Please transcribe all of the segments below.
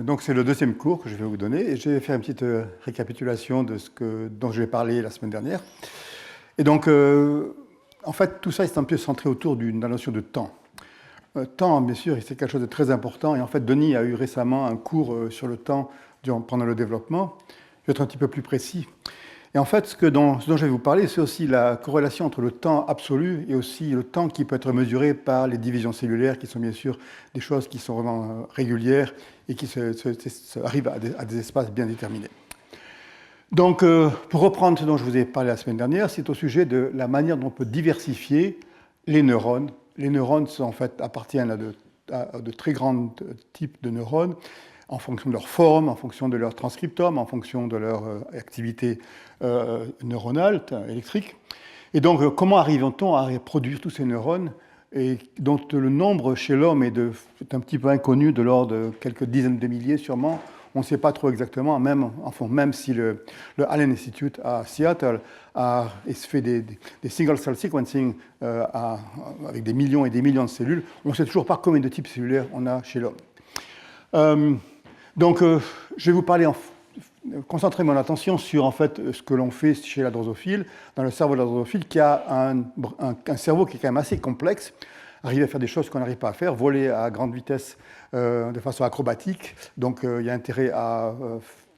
Donc c'est le deuxième cours que je vais vous donner et je vais faire une petite récapitulation de dont je vais parler la semaine dernière. Et donc, en fait, tout ça est un peu centré autour de la notion de temps. Temps, bien sûr, c'est quelque chose de très important. Et en fait, Denis a eu récemment un cours sur le temps pendant le développement. Je vais être un petit peu plus précis. Et en fait, ce dont je vais vous parler, c'est aussi la corrélation entre le temps absolu et aussi le temps qui peut être mesuré par les divisions cellulaires, qui sont bien sûr des choses qui sont vraiment régulières et qui arrivent à des espaces bien déterminés. Donc, pour reprendre ce dont je vous ai parlé la semaine dernière, c'est au sujet de la manière dont on peut diversifier les neurones. Les neurones en fait, appartiennent à de très grands types de neurones, en fonction de leur forme, en fonction de leur transcriptome, en fonction de leur activité neuronale, électrique. Et donc, comment arrive-t-on à produire tous ces neurones et dont le nombre chez l'homme est un petit peu inconnu, de l'ordre de quelques dizaines de milliers sûrement. On ne sait pas trop exactement, même si le Allen Institute à Seattle a fait des single-cell sequencing avec des millions et des millions de cellules, on ne sait toujours pas combien de types cellulaires on a chez l'homme. Donc, je vais vous concentrer mon attention sur en fait, ce que l'on fait chez la drosophile, dans le cerveau de la drosophile, qui a un cerveau qui est quand même assez complexe, arriver à faire des choses qu'on n'arrive pas à faire, voler à grande vitesse de façon acrobatique. Donc, il y a intérêt à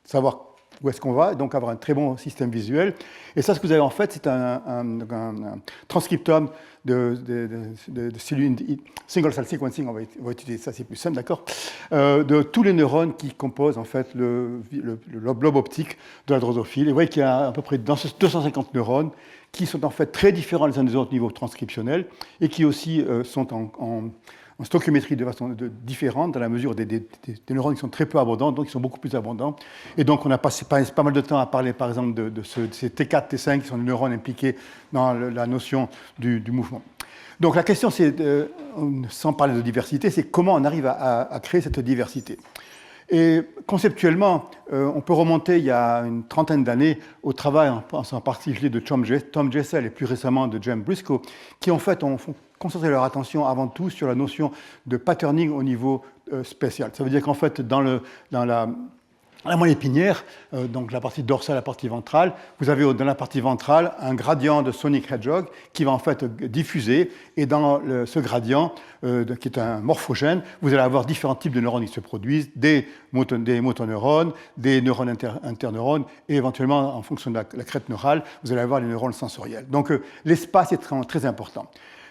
savoir où est-ce qu'on va, et donc avoir un très bon système visuel. Et ça, ce que vous avez en fait, c'est un transcriptome de cellules single cell sequencing, on va utiliser ça, c'est plus simple, d'accord, de tous les neurones qui composent en fait le lobe optique de la drosophile. Et vous voyez qu'il y a à peu près 250 neurones qui sont en fait très différents les uns des autres au niveau transcriptionnel et qui aussi sont en stoichiométrie de façon différente, dans la mesure des neurones qui sont très peu abondants, donc ils sont beaucoup plus abondants. Et donc on a passé pas mal de temps à parler par exemple de ces T4, T5 qui sont des neurones impliqués dans la notion du mouvement. Donc la question, c'est, sans parler de diversité, c'est comment on arrive à créer cette diversité. Et conceptuellement, on peut remonter il y a une trentaine d'années au travail en particulier de Tom Jessel et plus récemment de James Briscoe, qui en fait ont concentré leur attention avant tout sur la notion de patterning au niveau spatial. Ça veut dire qu'en fait, dans la moelle épinière, donc la partie dorsale, la partie ventrale, vous avez dans la partie ventrale un gradient de Sonic Hedgehog qui va en fait diffuser, et dans ce gradient, qui est un morphogène, vous allez avoir différents types de neurones qui se produisent, des motoneurones, des neurones interneurones, et éventuellement, en fonction de la crête neurale, vous allez avoir les neurones sensoriels. Donc l'espace est très, très important.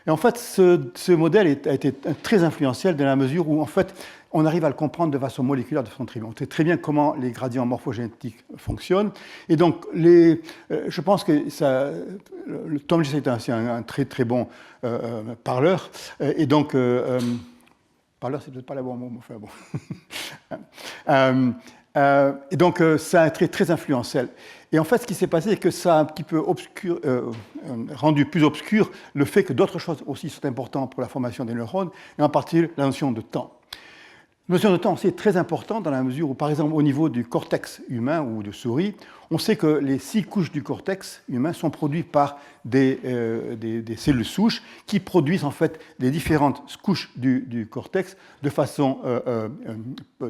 Et en fait, ce modèle a été très influentiel dans la mesure où, en fait, on arrive à le comprendre de façon moléculaire, de façon très bien. On sait très bien comment les gradients morphogénétiques fonctionnent. Et donc, je pense que Tom Jessel est un très, très bon parleur. Et donc, parleur, c'est peut-être pas le bon mot, mais enfin bon. Et donc, ça a été très influentiel. Et en fait, ce qui s'est passé, c'est que ça a un petit peu rendu plus obscur le fait que d'autres choses aussi sont importantes pour la formation des neurones, et en particulier la notion de temps. La notion de temps aussi est très importante dans la mesure où, par exemple, au niveau du cortex humain ou de souris, on sait que les 6 couches du cortex humain sont produites par des cellules souches qui produisent en fait les différentes couches du cortex de façon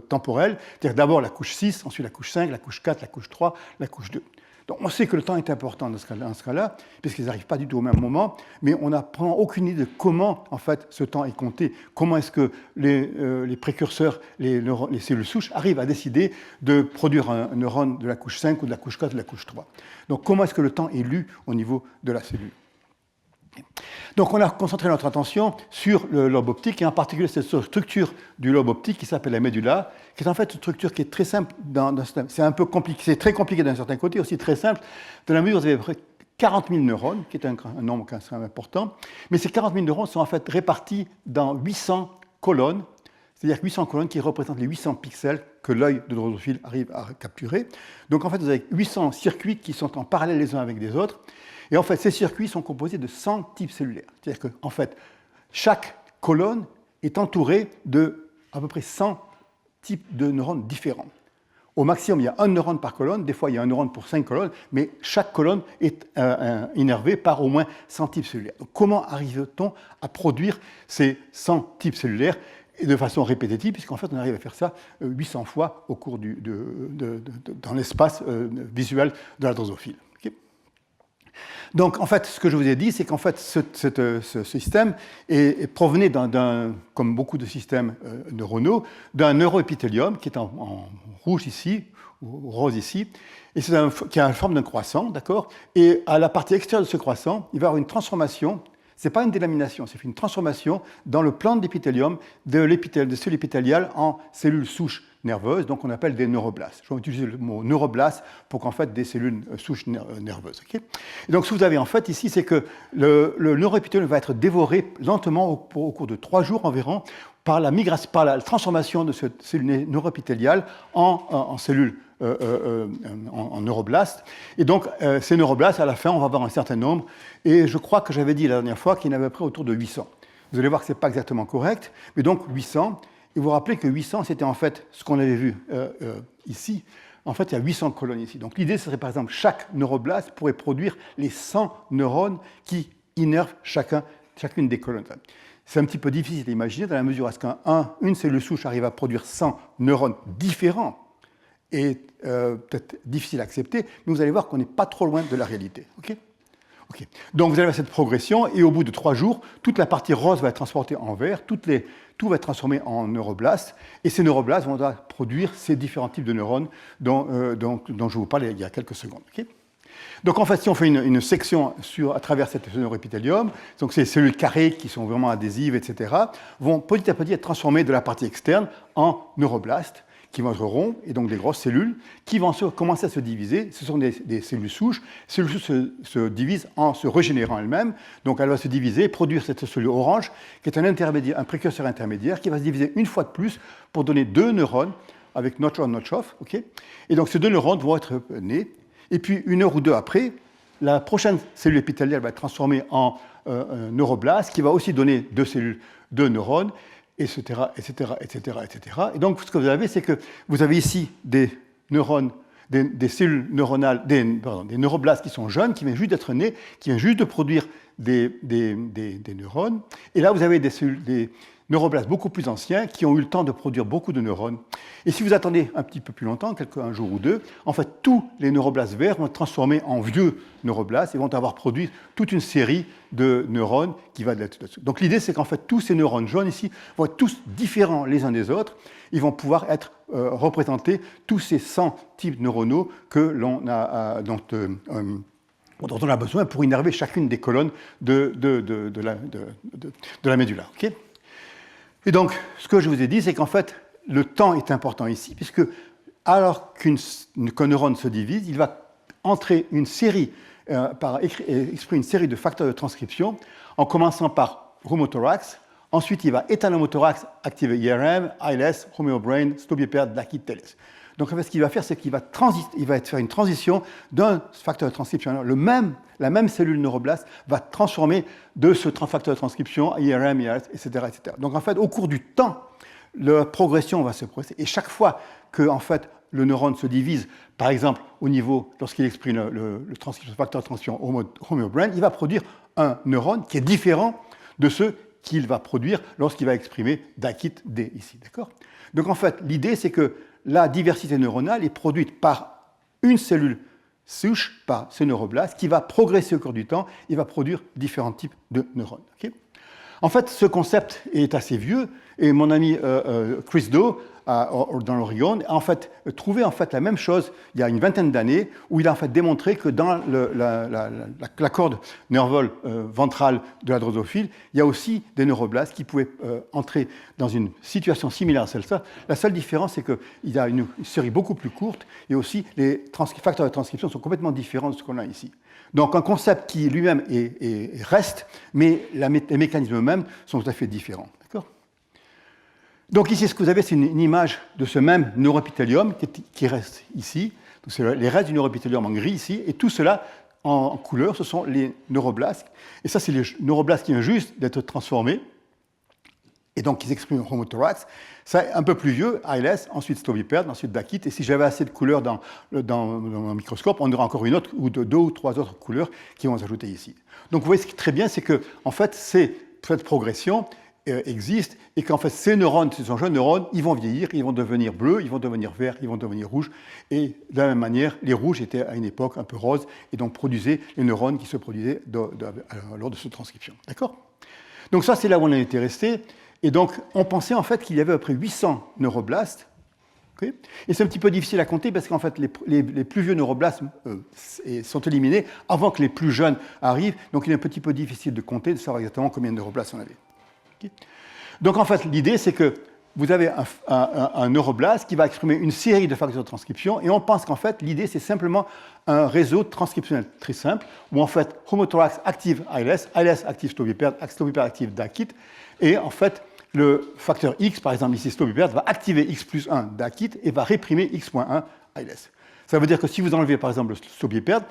temporelle. C'est-à-dire d'abord la couche 6, ensuite la couche 5, la couche 4, la couche 3, la couche 2. Donc on sait que le temps est important dans ce cas-là, puisqu'ils n'arrivent pas du tout au même moment, mais on n'a aucune idée de comment en fait, ce temps est compté, comment est-ce que les précurseurs, les cellules souches, arrivent à décider de produire un neurone de la couche 5 ou de la couche 4 ou de la couche 3. Donc comment est-ce que le temps est lu au niveau de la cellule? Donc on a concentré notre attention sur le lobe optique, et en particulier cette structure du lobe optique qui s'appelle la médulla, qui est en fait une structure qui est très simple, c'est un peu compliqué, c'est très compliqué d'un certain côté, aussi très simple, dans la mesure où vous avez à peu près 40 000 neurones, qui est un nombre quand même important, mais ces 40 000 neurones sont en fait répartis dans 800 colonnes, c'est-à-dire 800 colonnes qui représentent les 800 pixels que l'œil de drosophile arrive à capturer. Donc en fait, vous avez 800 circuits qui sont en parallèle les uns avec les autres. Et en fait, ces circuits sont composés de 100 types cellulaires. C'est-à-dire qu'en fait, chaque colonne est entourée de à peu près 100 types de neurones différents. Au maximum, il y a un neurone par colonne. Des fois, il y a un neurone pour 5 colonnes. Mais chaque colonne est innervée par au moins 100 types cellulaires. Donc, comment arrive-t-on à produire ces 100 types cellulaires? et de façon répétitive, puisqu'en fait, on arrive à faire ça 800 fois au cours dans l'espace visuel de la drosophile. Okay. Donc, en fait, ce que je vous ai dit, c'est qu'en fait, ce système provenait comme beaucoup de systèmes neuronaux, d'un neuroépithélium qui est en rouge ici, ou rose ici, et qui a la forme d'un croissant, d'accord. Et à la partie extérieure de ce croissant, il va y avoir une transformation. Ce n'est pas une délamination, c'est une transformation dans le plan de l'épithélium de cellules épithéliales en cellules souches nerveuses, donc on appelle des neuroblastes. Je vais utiliser le mot neuroblaste pour qu'en fait des cellules souches nerveuses. Okay. Et donc ce que vous avez en fait ici, c'est que le neuroépithélium va être dévoré lentement au cours de 3 jours environ par la transformation de cette cellule neuroépithéliale en cellules en neuroblastes. Et donc, ces neuroblastes, à la fin, on va avoir un certain nombre. Et je crois que j'avais dit la dernière fois qu'il y en avait à peu près autour de 800. Vous allez voir que ce n'est pas exactement correct, mais donc 800. Et vous vous rappelez que 800, c'était en fait ce qu'on avait vu ici. En fait, il y a 800 colonnes ici. Donc, l'idée serait, par exemple, chaque neuroblaste pourrait produire les 100 neurones qui innervent chacune des colonnes. C'est un petit peu difficile à imaginer dans la mesure où qu'une cellule souche arrive à produire 100 neurones différents et peut-être difficile à accepter, mais vous allez voir qu'on n'est pas trop loin de la réalité. Okay. Donc vous allez avoir cette progression, et au bout de 3 jours, toute la partie rose va être transportée en vert, tout va être transformé en neuroblastes, et ces neuroblastes vont produire ces différents types de neurones dont je vous parlais il y a quelques secondes. Okay. Donc en fait, si on fait une section à travers cet neuroépithélium, donc ces cellules carrées qui sont vraiment adhésives, etc., vont petit à petit être transformées de la partie externe en neuroblastes, qui vont être ronds, et donc des grosses cellules, qui vont commencer à se diviser. Ce sont des cellules souches. Ces cellules souches se divisent en se régénérant elles-mêmes. Donc elle va se diviser, produire cette cellule orange, qui est un précurseur intermédiaire, qui va se diviser une fois de plus pour donner 2 neurones, avec notch on, notch off. Okay. Et donc ces 2 neurones vont être nés. Et puis 1 heure ou 2 après, la prochaine cellule épithéliale va être transformée en neuroblaste, qui va aussi donner 2 neurones, etc., etc., etc., etc. Et donc, ce que vous avez, c'est que vous avez ici des neurones, des cellules neuronales, des neuroblastes qui sont jeunes, qui viennent juste d'être nés, qui viennent juste de produire des neurones. Et là, vous avez des neuroblastes beaucoup plus anciens qui ont eu le temps de produire beaucoup de neurones. Et si vous attendez un petit peu plus longtemps, un jour ou 2, en fait, tous les neuroblastes verts vont être transformés en vieux neuroblastes et vont avoir produit toute une série de neurones qui va de là-dessus. Donc l'idée, c'est qu'en fait, tous ces neurones jaunes ici vont être tous différents les uns des autres. Ils vont pouvoir représenter tous ces 100 types neuronaux dont on a besoin pour innerver chacune des colonnes de la médulla. Okay. Et donc, ce que je vous ai dit, c'est qu'en fait, le temps est important ici, puisque alors qu'un neurone se divise, il va entrer une série, exprimer une série de facteurs de transcription, en commençant par homothorax. Ensuite, il va éteindre l'homothorax, activer IRM, ILS, homeobrain, stobiperd, DACIT, TELES. Donc, en fait, ce qu'il va faire, c'est qu'il va faire une transition d'un facteur de transcription. La même cellule neuroblaste va transformer de ce facteur de transcription IRM, ILS, etc., etc. Donc, en fait, au cours du temps, la progression va se progresser. Et chaque fois que, en fait, le neurone se divise, par exemple, au niveau, lorsqu'il exprime le facteur de transcription homeobrain, il va produire un neurone qui est différent de ceux qu'il va produire lorsqu'il va exprimer DACIT D ici. D'accord. Donc, en fait, l'idée, c'est que la diversité neuronale est produite par une cellule souche, par ce neuroblast, qui va progresser au cours du temps et va produire différents types de neurones. Okay. En fait, ce concept est assez vieux, et mon ami Chris Doe, dans l'Oregon, a en fait trouvé la même chose il y a une vingtaine d'années, où il a en fait démontré que dans la corde nerveuse ventrale de la drosophile, il y a aussi des neuroblastes qui pouvaient entrer dans une situation similaire à celle-là. La seule différence, c'est qu'il y a une série beaucoup plus courte, et aussi les facteurs de transcription sont complètement différents de ce qu'on a ici. Donc un concept qui lui-même reste, mais les mécanismes eux-mêmes sont tout à fait différents. D'accord. Donc ici, ce que vous avez, c'est une image de ce même neuroépithélium qui reste ici. Donc, c'est les restes du neuroépithélium en gris ici, et tout cela en couleur, ce sont les neuroblastes. Et ça, c'est les neuroblastes qui viennent juste d'être transformés, et donc ils expriment homothorax. C'est un peu plus vieux, ILS, ensuite stobiperd, ensuite DACIT. Et si j'avais assez de couleurs dans mon microscope, on aurait encore une autre, ou 2 ou 3 autres couleurs qui vont s'ajouter ici. Donc vous voyez ce qui est très bien, c'est que en fait, cette progression existent et qu'en fait ces neurones, ces jeunes neurones, ils vont vieillir, ils vont devenir bleus, ils vont devenir verts, ils vont devenir rouges. Et de la même manière, les rouges étaient à une époque un peu roses et donc produisaient les neurones qui se produisaient lors de cette transcription. D'accord ? Donc ça, c'est là où on a été resté. Et donc, on pensait en fait qu'il y avait à peu près 800 neuroblastes. Okay, et c'est un petit peu difficile à compter parce qu'en fait, les plus vieux neuroblastes sont éliminés avant que les plus jeunes arrivent. Donc, il est un petit peu difficile de compter, de savoir exactement combien de neuroblastes on avait. Okay. Donc, en fait, l'idée, c'est que vous avez un neuroblast qui va exprimer une série de facteurs de transcription. Et on pense qu'en fait, l'idée, c'est simplement un réseau transcriptionnel très simple où en fait, homothorax active ALS, ALS active Stobiperd, Stobiperd active DAKIT. Et en fait, le facteur X, par exemple ici Stobiperd, va activer X plus 1 DAKIT et va réprimer X.1 ALS. Ça veut dire que si vous enlevez par exemple le Stobiperd,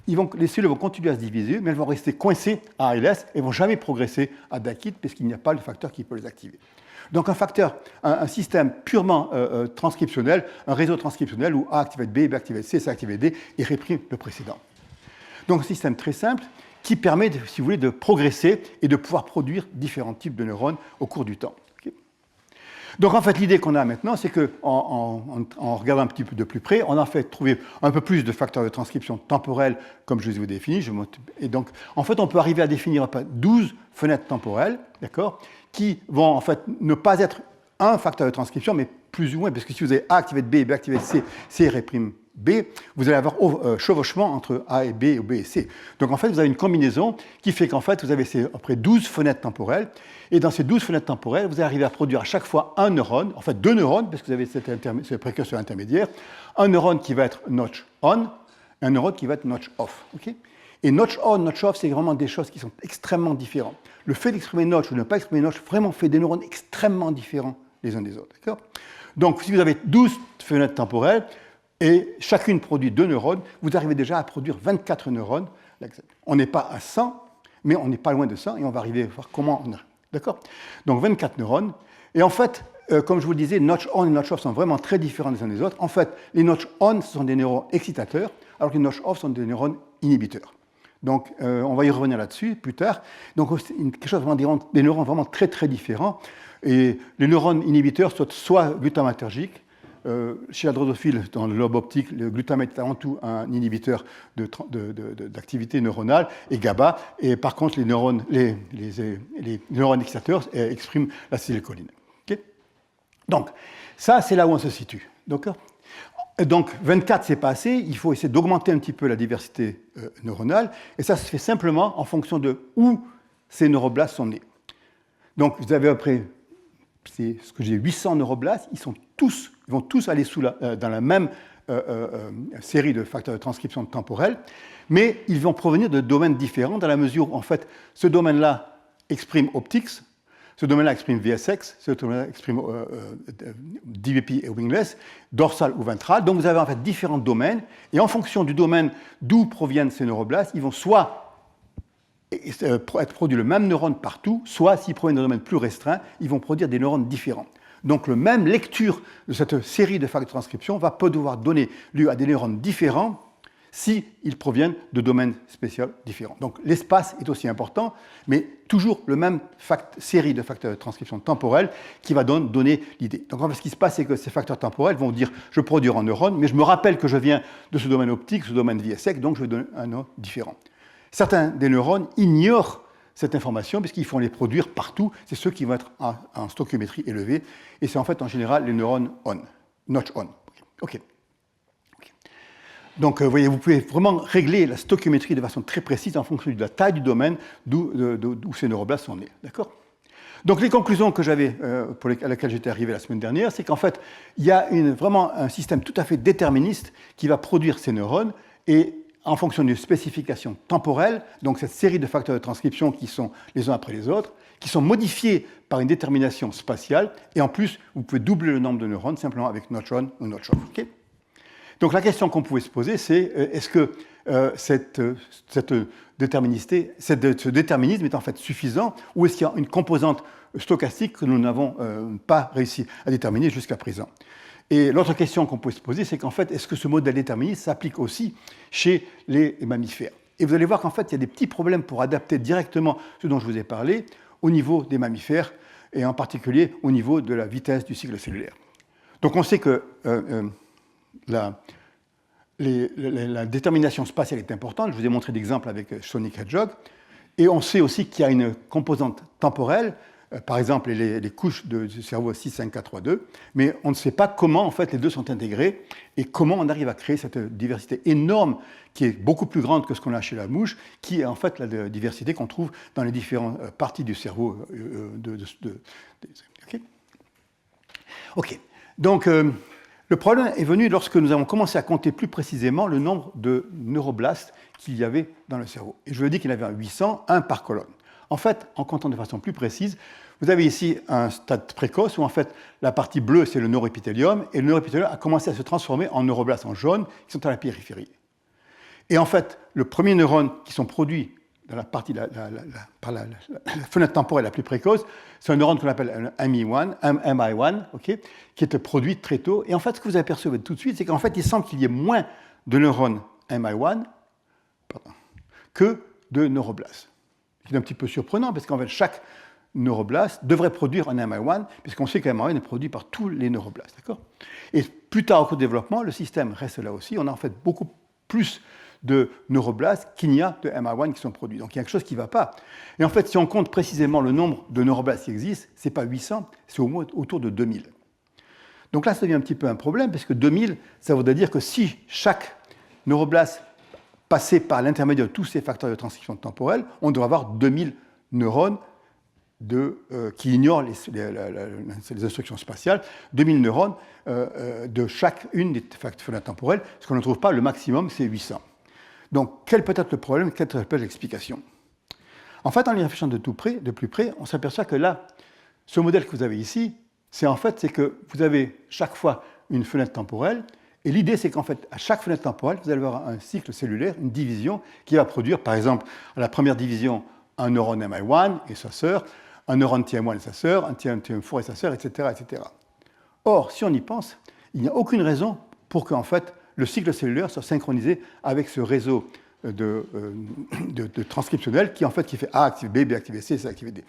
les cellules vont continuer à se diviser, mais elles vont rester coincées à ALS et ne vont jamais progresser à DAKIT parce qu'il n'y a pas le facteur qui peut les activer. Donc un système purement transcriptionnel, un réseau transcriptionnel où A active B, B active C, C active D et réprime le précédent. Donc un système très simple qui permet, si vous voulez, de progresser et de pouvoir produire différents types de neurones au cours du temps. Okay. Donc en fait, l'idée qu'on a maintenant, c'est qu'en regardant un petit peu de plus près, on a fait trouver un peu plus de facteurs de transcription temporels, comme je vous ai défini. Et donc, en fait, on peut arriver à définir 12 fenêtres temporelles, d'accord, qui vont en fait ne pas être un facteur de transcription, mais plus ou moins, parce que si vous avez A activé de B, B activé de C, C réprime B, vous allez avoir chevauchement entre A et B ou B et C. Donc en fait, vous avez une combinaison qui fait qu'en fait, vous avez à peu près 12 fenêtres temporelles, et dans ces 12 fenêtres temporelles, vous allez arriver à produire à chaque fois un neurone, en fait 2 neurones, parce que vous avez ce précurseur intermédiaire, un neurone qui va être notch on, un neurone qui va être notch off. Okay, et notch on, notch off, c'est vraiment des choses qui sont extrêmement différentes. Le fait d'exprimer notch ou de ne pas exprimer notch vraiment fait des neurones extrêmement différents les uns des autres. Donc, si vous avez 12 fenêtres temporelles et chacune produit 2 neurones, vous arrivez déjà à produire 24 neurones. On n'est pas à 100, mais on n'est pas loin de 100 et on va arriver à voir comment on arrive. D'accord ? Donc, 24 neurones. Et en fait, comme je vous le disais, notch on et notch off sont vraiment très différents les uns des autres. En fait, les notch on sont des neurones excitateurs, alors que les notch off sont des neurones inhibiteurs. Donc, on va y revenir là-dessus plus tard. Donc, c'est quelque chose des neurones vraiment très, très différents. Et les neurones inhibiteurs sont soit glutamatergiques. Chez la drosophile, dans le lobe optique, le glutamate est avant tout un inhibiteur d'activité neuronale, et GABA. Et par contre, les neurones excitateurs expriment l'acétylcholine. Okay, donc, ça, c'est là où on se situe. D'accord ? Donc, 24, c'est pas assez. Il faut essayer d'augmenter un petit peu la diversité neuronale. Et ça se fait simplement en fonction de où ces neuroblastes sont nés. Donc, vous avez après, c'est ce que j'ai 800 neuroblastes. Ils vont tous aller dans la même série de facteurs de transcription temporelle, mais ils vont provenir de domaines différents dans la mesure où, en fait, ce domaine-là exprime optics, ce domaine-là exprime VSX, ce domaine-là exprime DVP et wingless, dorsal ou ventral. Donc vous avez en fait différents domaines, et en fonction du domaine d'où proviennent ces neuroblastes, ils vont soit être produits le même neurone partout, soit s'ils proviennent d'un domaine plus restreint, ils vont produire des neurones différents. Donc la même lecture de cette série de facteurs de transcription va devoir donner lieu à des neurones différents s'ils proviennent de domaines spéciaux différents. Donc l'espace est aussi important, mais toujours le même série de facteurs de transcription temporelle qui va donner l'idée. Donc en fait, ce qui se passe, c'est que ces facteurs temporels vont dire je produis un neurone, mais je me rappelle que je viens de ce domaine optique, ce domaine VSX, donc je vais donner un neurone différent. Certains des neurones ignorent cette information puisqu'ils font les produire partout. C'est ceux qui vont être en stoichiométrie élevée, et c'est en fait en général les neurones on, notch on. OK. Donc, vous voyez, vous pouvez vraiment régler la stoichiométrie de façon très précise en fonction de la taille du domaine d'où ces neuroblastes sont nés. D'accord ? Donc, les conclusions que j'avais, à laquelle j'étais arrivé la semaine dernière, c'est qu'en fait, il y a vraiment un système tout à fait déterministe qui va produire ces neurones, et en fonction d'une spécification temporelle, donc cette série de facteurs de transcription qui sont les uns après les autres, qui sont modifiés par une détermination spatiale, et en plus, vous pouvez doubler le nombre de neurones simplement avec notch on ou notch off. Okay ? Donc la question qu'on pouvait se poser, c'est est-ce que ce déterminisme est en fait suffisant, ou est-ce qu'il y a une composante stochastique que nous n'avons pas réussi à déterminer jusqu'à présent? Et l'autre question qu'on pouvait se poser, c'est qu'en fait, est-ce que ce modèle déterministe s'applique aussi chez les mammifères? Et vous allez voir qu'en fait, il y a des petits problèmes pour adapter directement ce dont je vous ai parlé au niveau des mammifères. et en particulier au niveau de la vitesse du cycle cellulaire. Donc on sait que la détermination spatiale est importante. Je vous ai montré d'exemple avec Sonic Hedgehog. Et on sait aussi qu'il y a une composante temporelle, par exemple les couches du cerveau 65432, mais on ne sait pas comment en fait les deux sont intégrés et comment on arrive à créer cette diversité énorme qui est beaucoup plus grande que ce qu'on a chez la mouche, qui est en fait la diversité qu'on trouve dans les différentes parties du cerveau. OK. Donc, le problème est venu lorsque nous avons commencé à compter plus précisément le nombre de neuroblastes qu'il y avait dans le cerveau. Et je vous ai dit qu'il y en avait 800, un par colonne. En fait, en comptant de façon plus précise, vous avez ici un stade précoce où en fait la partie bleue c'est le neuroépithélium et le neuroépithélium a commencé à se transformer en neuroblastes en jaune qui sont à la périphérie. Et en fait, le premier neurone qui sont produits dans la partie par la fenêtre temporelle la plus précoce, c'est un neurone qu'on appelle un MI1, okay, qui est produit très tôt. Et en fait, ce que vous apercevez tout de suite, c'est qu'en fait, il semble qu'il y ait moins de neurones MI1 que de neuroblastes. C'est un petit peu surprenant, parce qu'en fait, chaque neuroblaste devrait produire un MI1, puisqu'on sait qu'un MI1 est produit par tous les neuroblastes. D'accord ? Et plus tard au cours du développement, le système reste là aussi. On a en fait beaucoup plus de neuroblastes qu'il n'y a de MI1 qui sont produits. Donc il y a quelque chose qui ne va pas. Et en fait, si on compte précisément le nombre de neuroblastes qui existent, ce n'est pas 800, c'est au moins autour de 2000. Donc là, ça devient un petit peu un problème, parce que 2000, ça voudrait dire que si chaque neuroblaste passait par l'intermédiaire de tous ces facteurs de transcription temporelle, on devrait avoir 2000 neurones qui ignorent les instructions spatiales, 2000 neurones de chacune des fenêtres temporelles. Ce qu'on ne trouve pas, le maximum, c'est 800. Donc, quel peut être le problème, quelle peut être l'explication? En fait, en y réfléchissant de plus près, on s'aperçoit que là, ce modèle que vous avez ici, c'est que vous avez chaque fois une fenêtre temporelle, et l'idée, c'est qu'en fait, à chaque fenêtre temporelle, vous allez avoir un cycle cellulaire, une division, qui va produire, par exemple, à la première division, un neurone MI1 et sa sœur, un neurone TM1 et sa sœur, un TM4 et sa sœur, etc., etc. Or, si on y pense, il n'y a aucune raison pour qu'en fait, le cycle cellulaire soit synchronisé avec ce réseau de transcriptionnel qui fait A active B, B active C, C active D.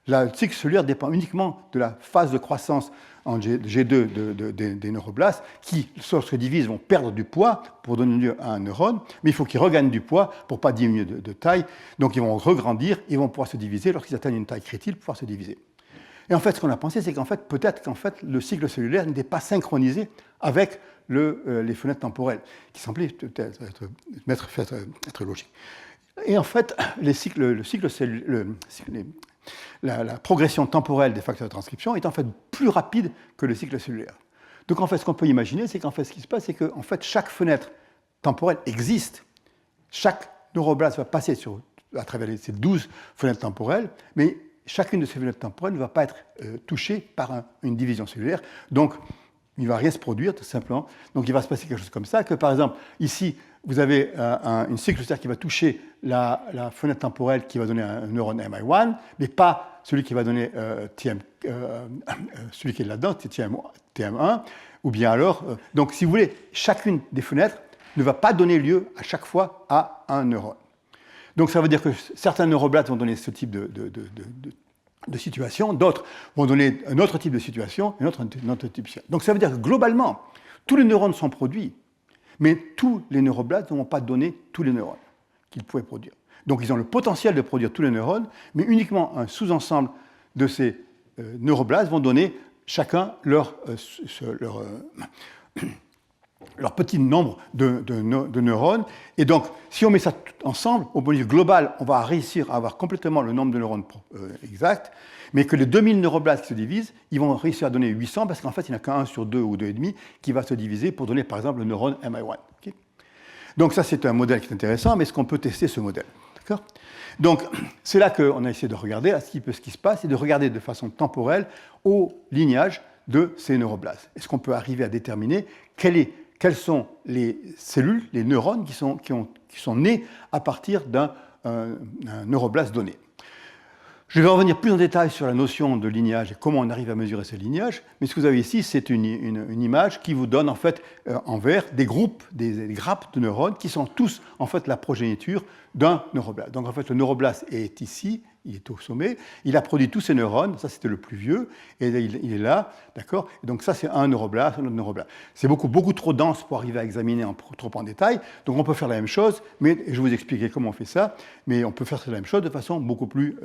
Le cycle cellulaire dépend uniquement de la phase de croissance en G2 des neuroblastes qui, lorsque se divisent, vont perdre du poids pour donner lieu à un neurone, mais il faut qu'ils regagnent du poids pour ne pas diminuer de taille. Donc ils vont regrandir, ils vont pouvoir se diviser lorsqu'ils atteignent une taille critique pour pouvoir se diviser. Et en fait, ce qu'on a pensé, c'est qu'en fait, peut-être le cycle cellulaire n'était pas synchronisé avec les fenêtres temporelles, qui semblaient peut-être être logiques. Et en fait, la progression temporelle des facteurs de transcription est en fait plus rapide que le cycle cellulaire. Donc en fait, ce qu'on peut imaginer, c'est qu'en fait, ce qui se passe, c'est que en fait, chaque fenêtre temporelle existe. Chaque neuroblaste va passer à travers ces 12 fenêtres temporelles, mais chacune de ces fenêtres temporelles ne va pas être touchée par une division cellulaire. Donc, il ne va rien se produire, tout simplement. Donc, il va se passer quelque chose comme ça, que par exemple, ici, vous avez une cycle cellulaire qui va toucher la fenêtre temporelle qui va donner un neurone MI1, mais pas celui qui va donner celui qui est là-dedans, c'est TM1, ou bien alors... donc, si vous voulez, chacune des fenêtres ne va pas donner lieu à chaque fois à un neurone. Donc, ça veut dire que certains neuroblastes vont donner ce type de situation, d'autres vont donner un autre type de situation, un autre type de situation. Donc, ça veut dire que globalement, tous les neurones sont produits, mais tous les neuroblastes ne vont pas donner tous les neurones qu'ils pouvaient produire. Donc, ils ont le potentiel de produire tous les neurones, mais uniquement un sous-ensemble de ces neuroblastes vont donner chacun leur petit nombre de neurones. Et donc, si on met ça ensemble, au point de vue global, on va réussir à avoir complètement le nombre de neurones exact, mais que les 2000 neuroblastes qui se divisent, ils vont réussir à donner 800, parce qu'en fait, il n'y en a qu'un sur 2 ou 2,5 qui va se diviser pour donner, par exemple, le neurone MI1. Okay, donc ça, c'est un modèle qui est intéressant, mais est-ce qu'on peut tester ce modèle? D'accord? Donc, c'est là qu'on a essayé de regarder ce qui se passe et de regarder de façon temporelle au lignage de ces neuroblastes. Est-ce qu'on peut arriver à déterminer quelles sont les cellules, les neurones qui sont nés à partir d'un neuroblaste donné? Je vais revenir plus en détail sur la notion de lignage et comment on arrive à mesurer ce lignage, mais ce que vous avez ici, c'est une image qui vous donne en fait en vert des groupes, des grappes de neurones qui sont tous en fait la progéniture d'un neuroblaste. Donc en fait, le neuroblaste est ici, il est au sommet, il a produit tous ces neurones, ça c'était le plus vieux, et il est là, d'accord? Donc ça c'est un neuroblaste, un autre neuroblaste. C'est beaucoup trop dense pour arriver à examiner trop en détail, donc on peut faire la même chose, mais je vais vous expliquer comment on fait ça, mais on peut faire la même chose de façon beaucoup plus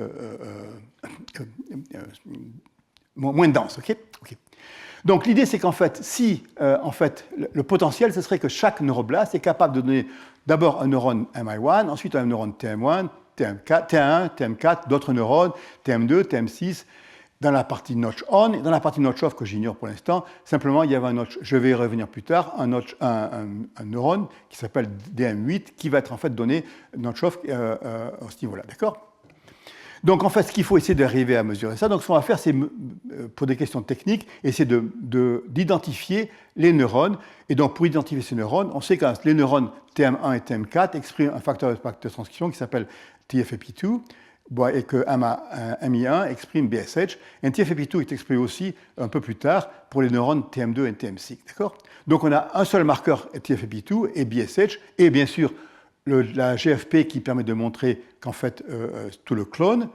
moins dense, ok? Donc l'idée c'est qu'en fait, si le potentiel, ce serait que chaque neuroblaste est capable de donner d'abord un neurone MI1, ensuite un neurone TM1, TM1, TM4, d'autres neurones, TM2, TM6, dans la partie notch on, et dans la partie notch off que j'ignore pour l'instant, simplement il y avait un notch, je vais y revenir plus tard, un neurone qui s'appelle DM8 qui va être en fait donné notch off à ce niveau-là, d'accord? Donc en fait, ce qu'il faut essayer d'arriver à mesurer ça, donc ce qu'on va faire, c'est, pour des questions techniques, essayer d'identifier les neurones. Et donc pour identifier ces neurones, on sait que les neurones TM1 et TM4 expriment un facteur de transcription qui s'appelle TFAP2, et que MI1 exprime BSH. Et TFAP2 est exprimé aussi un peu plus tard pour les neurones TM2 et TM6. D'accord? Donc on a un seul marqueur TFAP2 et BSH, et bien sûr la GFP qui permet de montrer qu'en fait, tout le clone,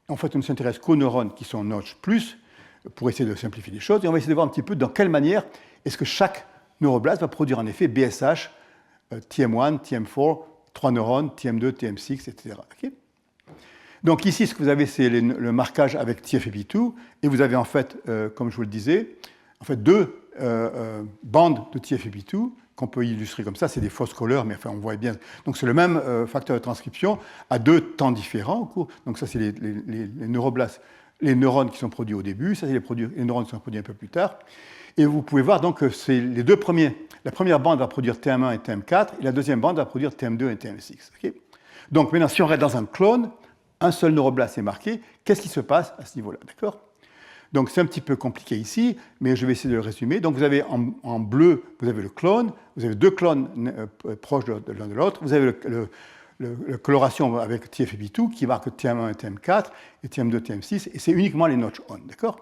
en fait, on ne s'intéresse qu'aux neurones qui sont notch plus, pour essayer de simplifier les choses, et on va essayer de voir un petit peu dans quelle manière est-ce que chaque neuroblaste va produire en effet BSH, TM1, TM4, 3 neurones, TM2, TM6, etc. Okay? Donc ici, ce que vous avez, c'est le marquage avec TFAP2, et vous avez en fait, comme je vous le disais, en fait, deux bandes de TFAP2, qu'on peut illustrer comme ça, c'est des fausses couleurs, mais enfin on voit bien. Donc c'est le même facteur de transcription à deux temps différents au cours. Donc ça c'est les neuroblastes, les neurones qui sont produits au début, ça c'est les neurones qui sont produits un peu plus tard. Et vous pouvez voir donc que c'est les deux premiers. La première bande va produire TM1 et TM4, et la deuxième bande va produire TM2 et TM6. Okay? Donc maintenant, si on reste dans un clone, un seul neuroblaste est marqué, qu'est-ce qui se passe à ce niveau-là, d'accord? Donc c'est un petit peu compliqué ici, mais je vais essayer de le résumer. Donc vous avez en bleu, vous avez le clone, vous avez deux clones proches de l'un de l'autre, vous avez la coloration avec TFAP2 qui marque TM1 et TM4 et TM2 et TM6, et c'est uniquement les notch on, d'accord?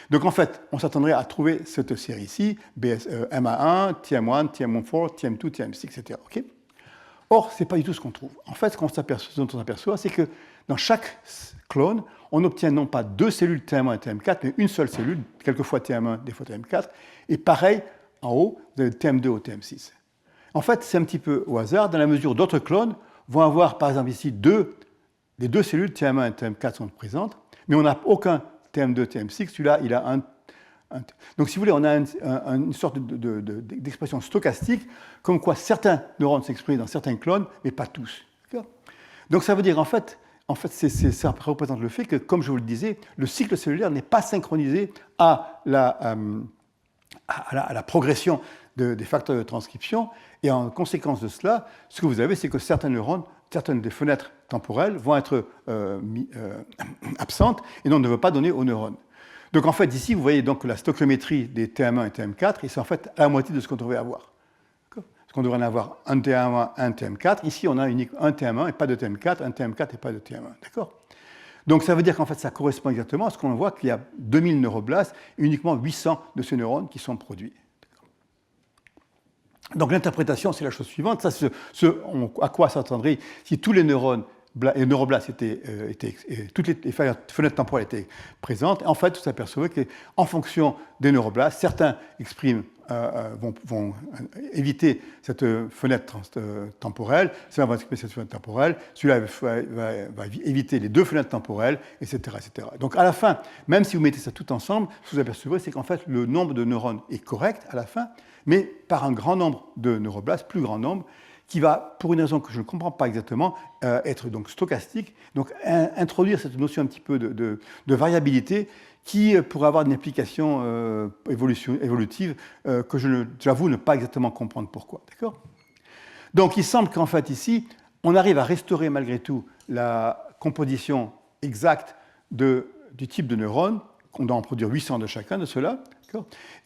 Donc en fait, on s'attendrait à trouver cette série ici, MA1, TM1, TM14, TM2, TM6, etc. Okay? Or, ce n'est pas du tout ce qu'on trouve. En fait, ce dont on s'aperçoit, c'est que dans chaque clone, on obtient non pas deux cellules TM1 et TM4, mais une seule cellule, quelquefois TM1, des fois TM4, et pareil, en haut, vous avez TM2 ou TM6. En fait, c'est un petit peu au hasard, dans la mesure où d'autres clones vont avoir, par exemple ici, les deux cellules TM1 et TM4 sont présentes, mais on n'a aucun TM2, TM6, celui-là, il a un. Donc, si vous voulez, on a une sorte d'expression stochastique, comme quoi certains neurones s'expriment dans certains clones, mais pas tous. Donc, ça veut dire, en fait, ça représente le fait que, comme je vous le disais, le cycle cellulaire n'est pas synchronisé à la progression des facteurs de transcription, et en conséquence de cela, ce que vous avez, c'est que certaines des fenêtres temporelles vont être absentes, et donc ne vont pas donner aux neurones. Donc en fait, ici, vous voyez donc la stoichiométrie des TM1 et TM4, et c'est en fait à la moitié de ce qu'on devrait avoir. Parce qu'on devrait en avoir un TM1, un TM4. Ici, on a uniquement un TM1 et pas de TM4, un TM4 et pas de TM1. D'accord? Donc ça veut dire qu'en fait, ça correspond exactement à ce qu'on voit qu'il y a 2000 neuroblastes et uniquement 800 de ces neurones qui sont produits. Donc l'interprétation, c'est la chose suivante. Ça, à quoi s'attendrait si tous les neuroblastes toutes les fenêtres temporelles étaient présentes. En fait, on s'apercevait qu'en fonction des neuroblastes, certains vont éviter cette fenêtre temporelle, ceux-là vont exprimer cette fenêtre temporelle, celui-là va éviter les deux fenêtres temporelles, etc., etc. Donc à la fin, même si vous mettez ça tout ensemble, ce que vous apercevrez, c'est qu'en fait, le nombre de neurones est correct à la fin, mais par un grand nombre de neuroblastes, plus grand nombre, qui va, pour une raison que je ne comprends pas exactement, être donc stochastique, donc introduire cette notion un petit peu de variabilité qui pourrait avoir une application évolutive que j'avoue ne pas exactement comprendre pourquoi. D'accord ? Donc il semble qu'en fait ici, on arrive à restaurer malgré tout la composition exacte du type de neurone, qu'on doit en produire 800 de chacun de ceux-là,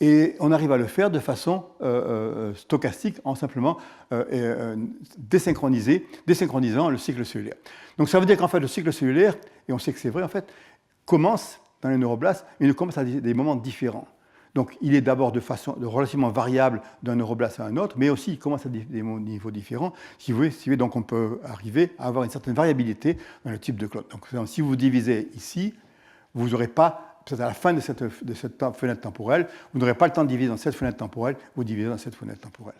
et on arrive à le faire de façon stochastique en simplement désynchronisant le cycle cellulaire. Donc ça veut dire qu'en fait le cycle cellulaire, et on sait que c'est vrai en fait, commence dans les neuroblastes, mais il commence à des moments différents. Donc il est d'abord de façon relativement variable d'un neuroblaste à un autre, mais aussi il commence à des niveaux différents. Si vous voulez, donc on peut arriver à avoir une certaine variabilité dans le type de clone. Donc si vous divisez ici, vous n'aurez pas, peut-être à la fin de cette fenêtre temporelle, vous n'aurez pas le temps de diviser dans cette fenêtre temporelle, vous divisez dans cette fenêtre temporelle.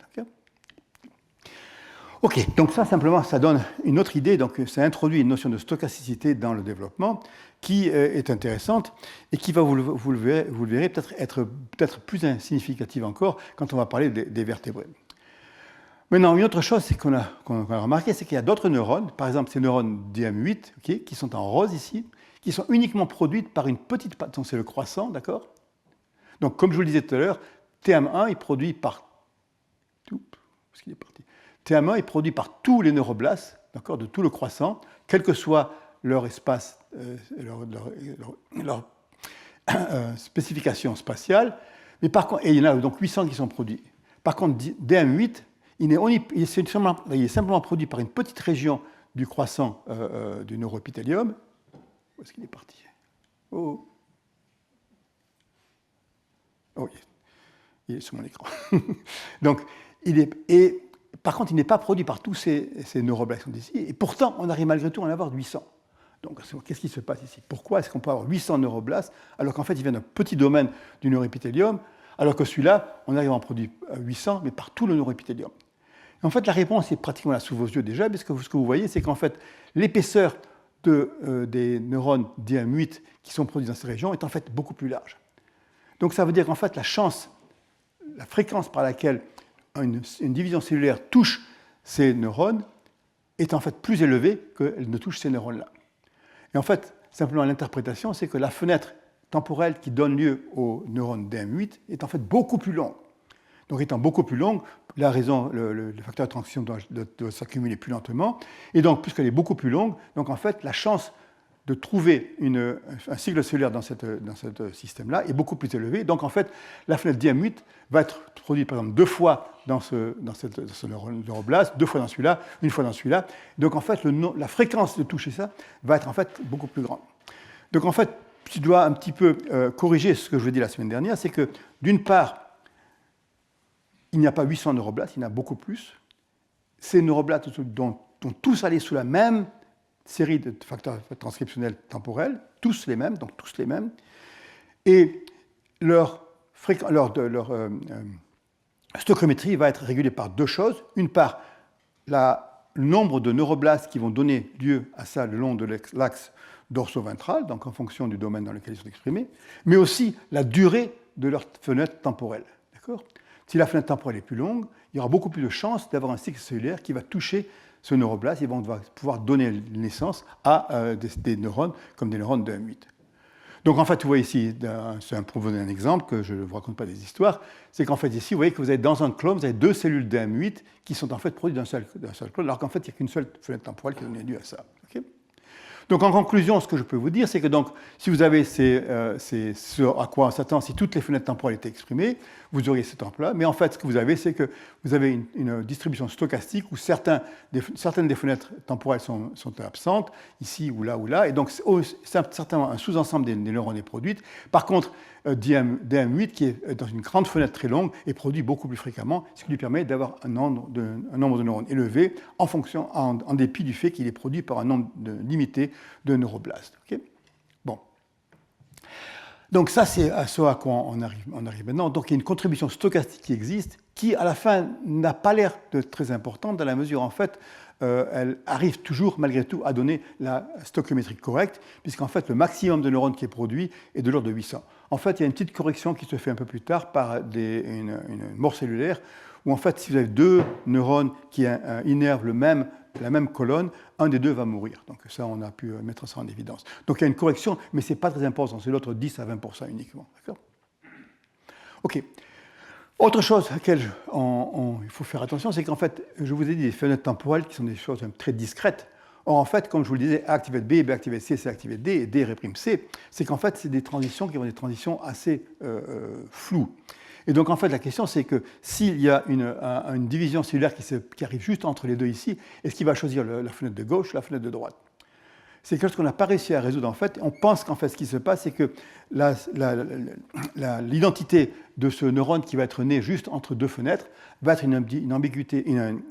Ok, donc ça simplement, ça donne une autre idée, donc ça introduit une notion de stochasticité dans le développement qui est intéressante et qui va, vous le verrez, être peut-être plus significative encore quand on va parler des vertébrés. Maintenant, une autre chose qu'on a remarqué, c'est qu'il y a d'autres neurones, par exemple ces neurones DM8, okay, qui sont en rose ici, qui sont uniquement produites par une petite partie, c'est le croissant, d'accord? Donc comme je vous le disais tout à l'heure, TM1 est produit par... Parce qu'il est parti. TM1 est produit par tous les neuroblastes, d'accord, de tout le croissant, quel que soit leur espace, leur spécification spatiale. Mais par contre, et il y en a donc 800 qui sont produits. Par contre, DM8, il est simplement produit par une petite région du croissant du neuroépithélium. Où est-ce qu'il est parti? Oh, il est sur mon écran. Donc, par contre, il n'est pas produit par tous ces neuroblastes ici, et pourtant, on arrive malgré tout à en avoir 800. Donc, qu'est-ce qui se passe ici? Pourquoi est-ce qu'on peut avoir 800 neuroblastes, alors qu'en fait, il vient d'un petit domaine du neuroépithélium, alors que celui-là, on arrive à en produire 800, mais par tout le neuroépithélium? En fait, la réponse est pratiquement là sous vos yeux déjà, parce que ce que vous voyez, c'est qu'en fait, l'épaisseur des neurones DM8 qui sont produits dans cette région est en fait beaucoup plus large. Donc, ça veut dire qu'en fait, la fréquence par laquelle une division cellulaire touche ces neurones est en fait plus élevée qu'elle ne touche ces neurones-là. Et en fait, simplement l'interprétation, c'est que la fenêtre temporelle qui donne lieu aux neurones DM8 est en fait beaucoup plus longue. Donc étant beaucoup plus longue, la raison, le facteur de transition doit s'accumuler plus lentement. Et donc, puisqu'elle est beaucoup plus longue, donc en fait, la chance de trouver un cycle cellulaire dans ce système-là est beaucoup plus élevé. Donc, en fait, la fenêtre DM8 va être produite, par exemple, 2 fois dans ce neuroblast, 2 fois dans celui-là, 1 fois dans celui-là. Donc, en fait, la fréquence de toucher ça va être, en fait, beaucoup plus grande. Donc, en fait, je dois un petit peu corriger ce que je vous ai dit la semaine dernière, c'est que, d'une part, il n'y a pas 800 neuroblastes, il y en a beaucoup plus. Ces neuroblastes dont tous allés sous la même série de facteurs transcriptionnels temporels, tous les mêmes, donc tous les mêmes, et leur stoichiométrie va être régulée par 2 choses. Une part, le nombre de neuroblastes qui vont donner lieu à ça le long de l'axe dorso-ventral, donc en fonction du domaine dans lequel ils sont exprimés, mais aussi la durée de leur fenêtre temporelle. D'accord ? Si la fenêtre temporelle est plus longue, il y aura beaucoup plus de chances d'avoir un cycle cellulaire qui va toucher ce neuroblast et vont pouvoir donner naissance à des neurones comme des neurones de M8. Donc en fait, vous voyez ici, pour vous donner un exemple, que je ne vous raconte pas des histoires, c'est qu'en fait ici, vous voyez que vous avez dans un clone, vous avez 2 cellules de M8 qui sont en fait produites d'un seul clone, alors qu'en fait, il n'y a qu'une seule fenêtre temporelle qui donne lieu à ça. Okay. Donc en conclusion, ce que je peux vous dire, c'est que donc, si vous avez ce à quoi on s'attend, si toutes les fenêtres temporelles étaient exprimées, vous auriez ce temple-là. Mais en fait, ce que vous avez, c'est que vous avez une distribution stochastique où certaines des fenêtres temporelles sont absentes, ici ou là, et donc certainement un sous-ensemble des neurones est produit. Par contre, DM8, qui est dans une grande fenêtre très longue, est produit beaucoup plus fréquemment, ce qui lui permet d'avoir un nombre de neurones élevé en dépit du fait qu'il est produit par un nombre limité de neuroblastes. Okay. Bon. Donc ça, c'est à ce à quoi on arrive maintenant. Donc il y a une contribution stochastique qui existe, qui à la fin n'a pas l'air de très importante dans la mesure, en fait, elle arrive toujours malgré tout à donner la stoichiométrie correcte, puisqu'en fait le maximum de neurones qui est produit est de l'ordre de 800. En fait, il y a une petite correction qui se fait un peu plus tard par une mort cellulaire, où en fait, si vous avez 2 neurones qui innervent la même colonne, un des 2 va mourir. Donc ça, on a pu mettre ça en évidence. Donc il y a une correction, mais ce n'est pas très important, c'est l'autre 10 à 20% uniquement. D'accord ? OK. Autre chose à laquelle il faut faire attention, c'est qu'en fait, je vous ai dit des fenêtres temporelles qui sont des choses très discrètes. Or, en fait, comme je vous le disais, A activate B, B activate C, C activate D, et D réprime C, c'est qu'en fait, c'est des transitions qui vont être des transitions assez floues. Et donc, en fait, la question, c'est que s'il y a une division cellulaire qui arrive juste entre les 2 ici, est-ce qu'il va choisir la fenêtre de gauche ou la fenêtre de droite? c'est quelque chose qu'on n'a pas réussi à résoudre en fait. On pense qu'en fait ce qui se passe, c'est que l'identité de ce neurone qui va être né juste entre deux fenêtres va être une ambiguïté, une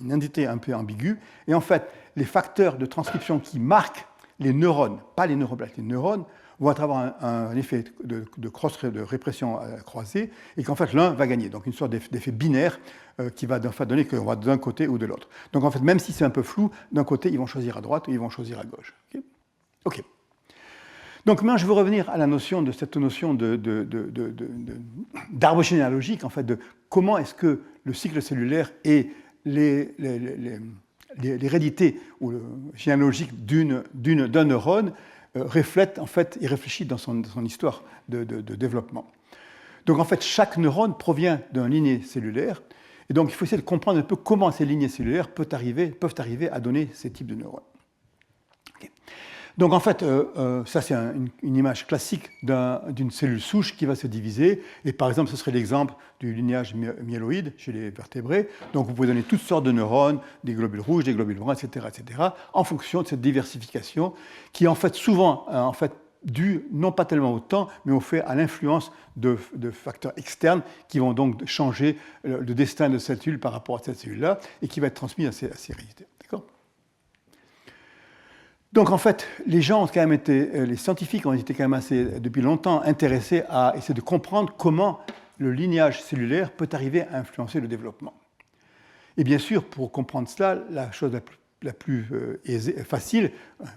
identité un peu ambiguë. Et en fait, les facteurs de transcription qui marquent les neurones, pas les neuroplaques, les neurones, vont avoir un effet de répression croisée, et qu'en fait l'un va gagner. Donc une sorte d'effet binaire qui va donner qu'on va d'un côté ou de l'autre. Donc en fait, même si c'est un peu flou, d'un côté ils vont choisir à droite ou ils vont choisir à gauche. Ok. Donc maintenant je veux revenir à cette notion d'arbre généalogique, en fait, de comment est-ce que le cycle cellulaire et l'hérédité ou généalogique d'un neurone reflète en fait et réfléchit dans son histoire de développement. Donc en fait, chaque neurone provient d'une lignée cellulaire, et donc il faut essayer de comprendre un peu comment ces lignées cellulaires peuvent arriver à donner ces types de neurones. Okay. Donc en fait, ça c'est une image classique d'une cellule souche qui va se diviser, et par exemple ce serait l'exemple du lignage myéloïde chez les vertébrés. Donc vous pouvez donner toutes sortes de neurones, des globules rouges, des globules blancs, etc., en fonction de cette diversification qui est en fait souvent due non pas tellement au temps, mais au fait à l'influence de facteurs externes qui vont donc changer le destin de cette cellule par rapport à cette cellule-là, et qui va être transmis à ces réalités. Donc en fait, les scientifiques ont été quand même assez, depuis longtemps, intéressés à essayer de comprendre comment le lignage cellulaire peut arriver à influencer le développement. Et bien sûr, pour comprendre cela, la chose la plus facile,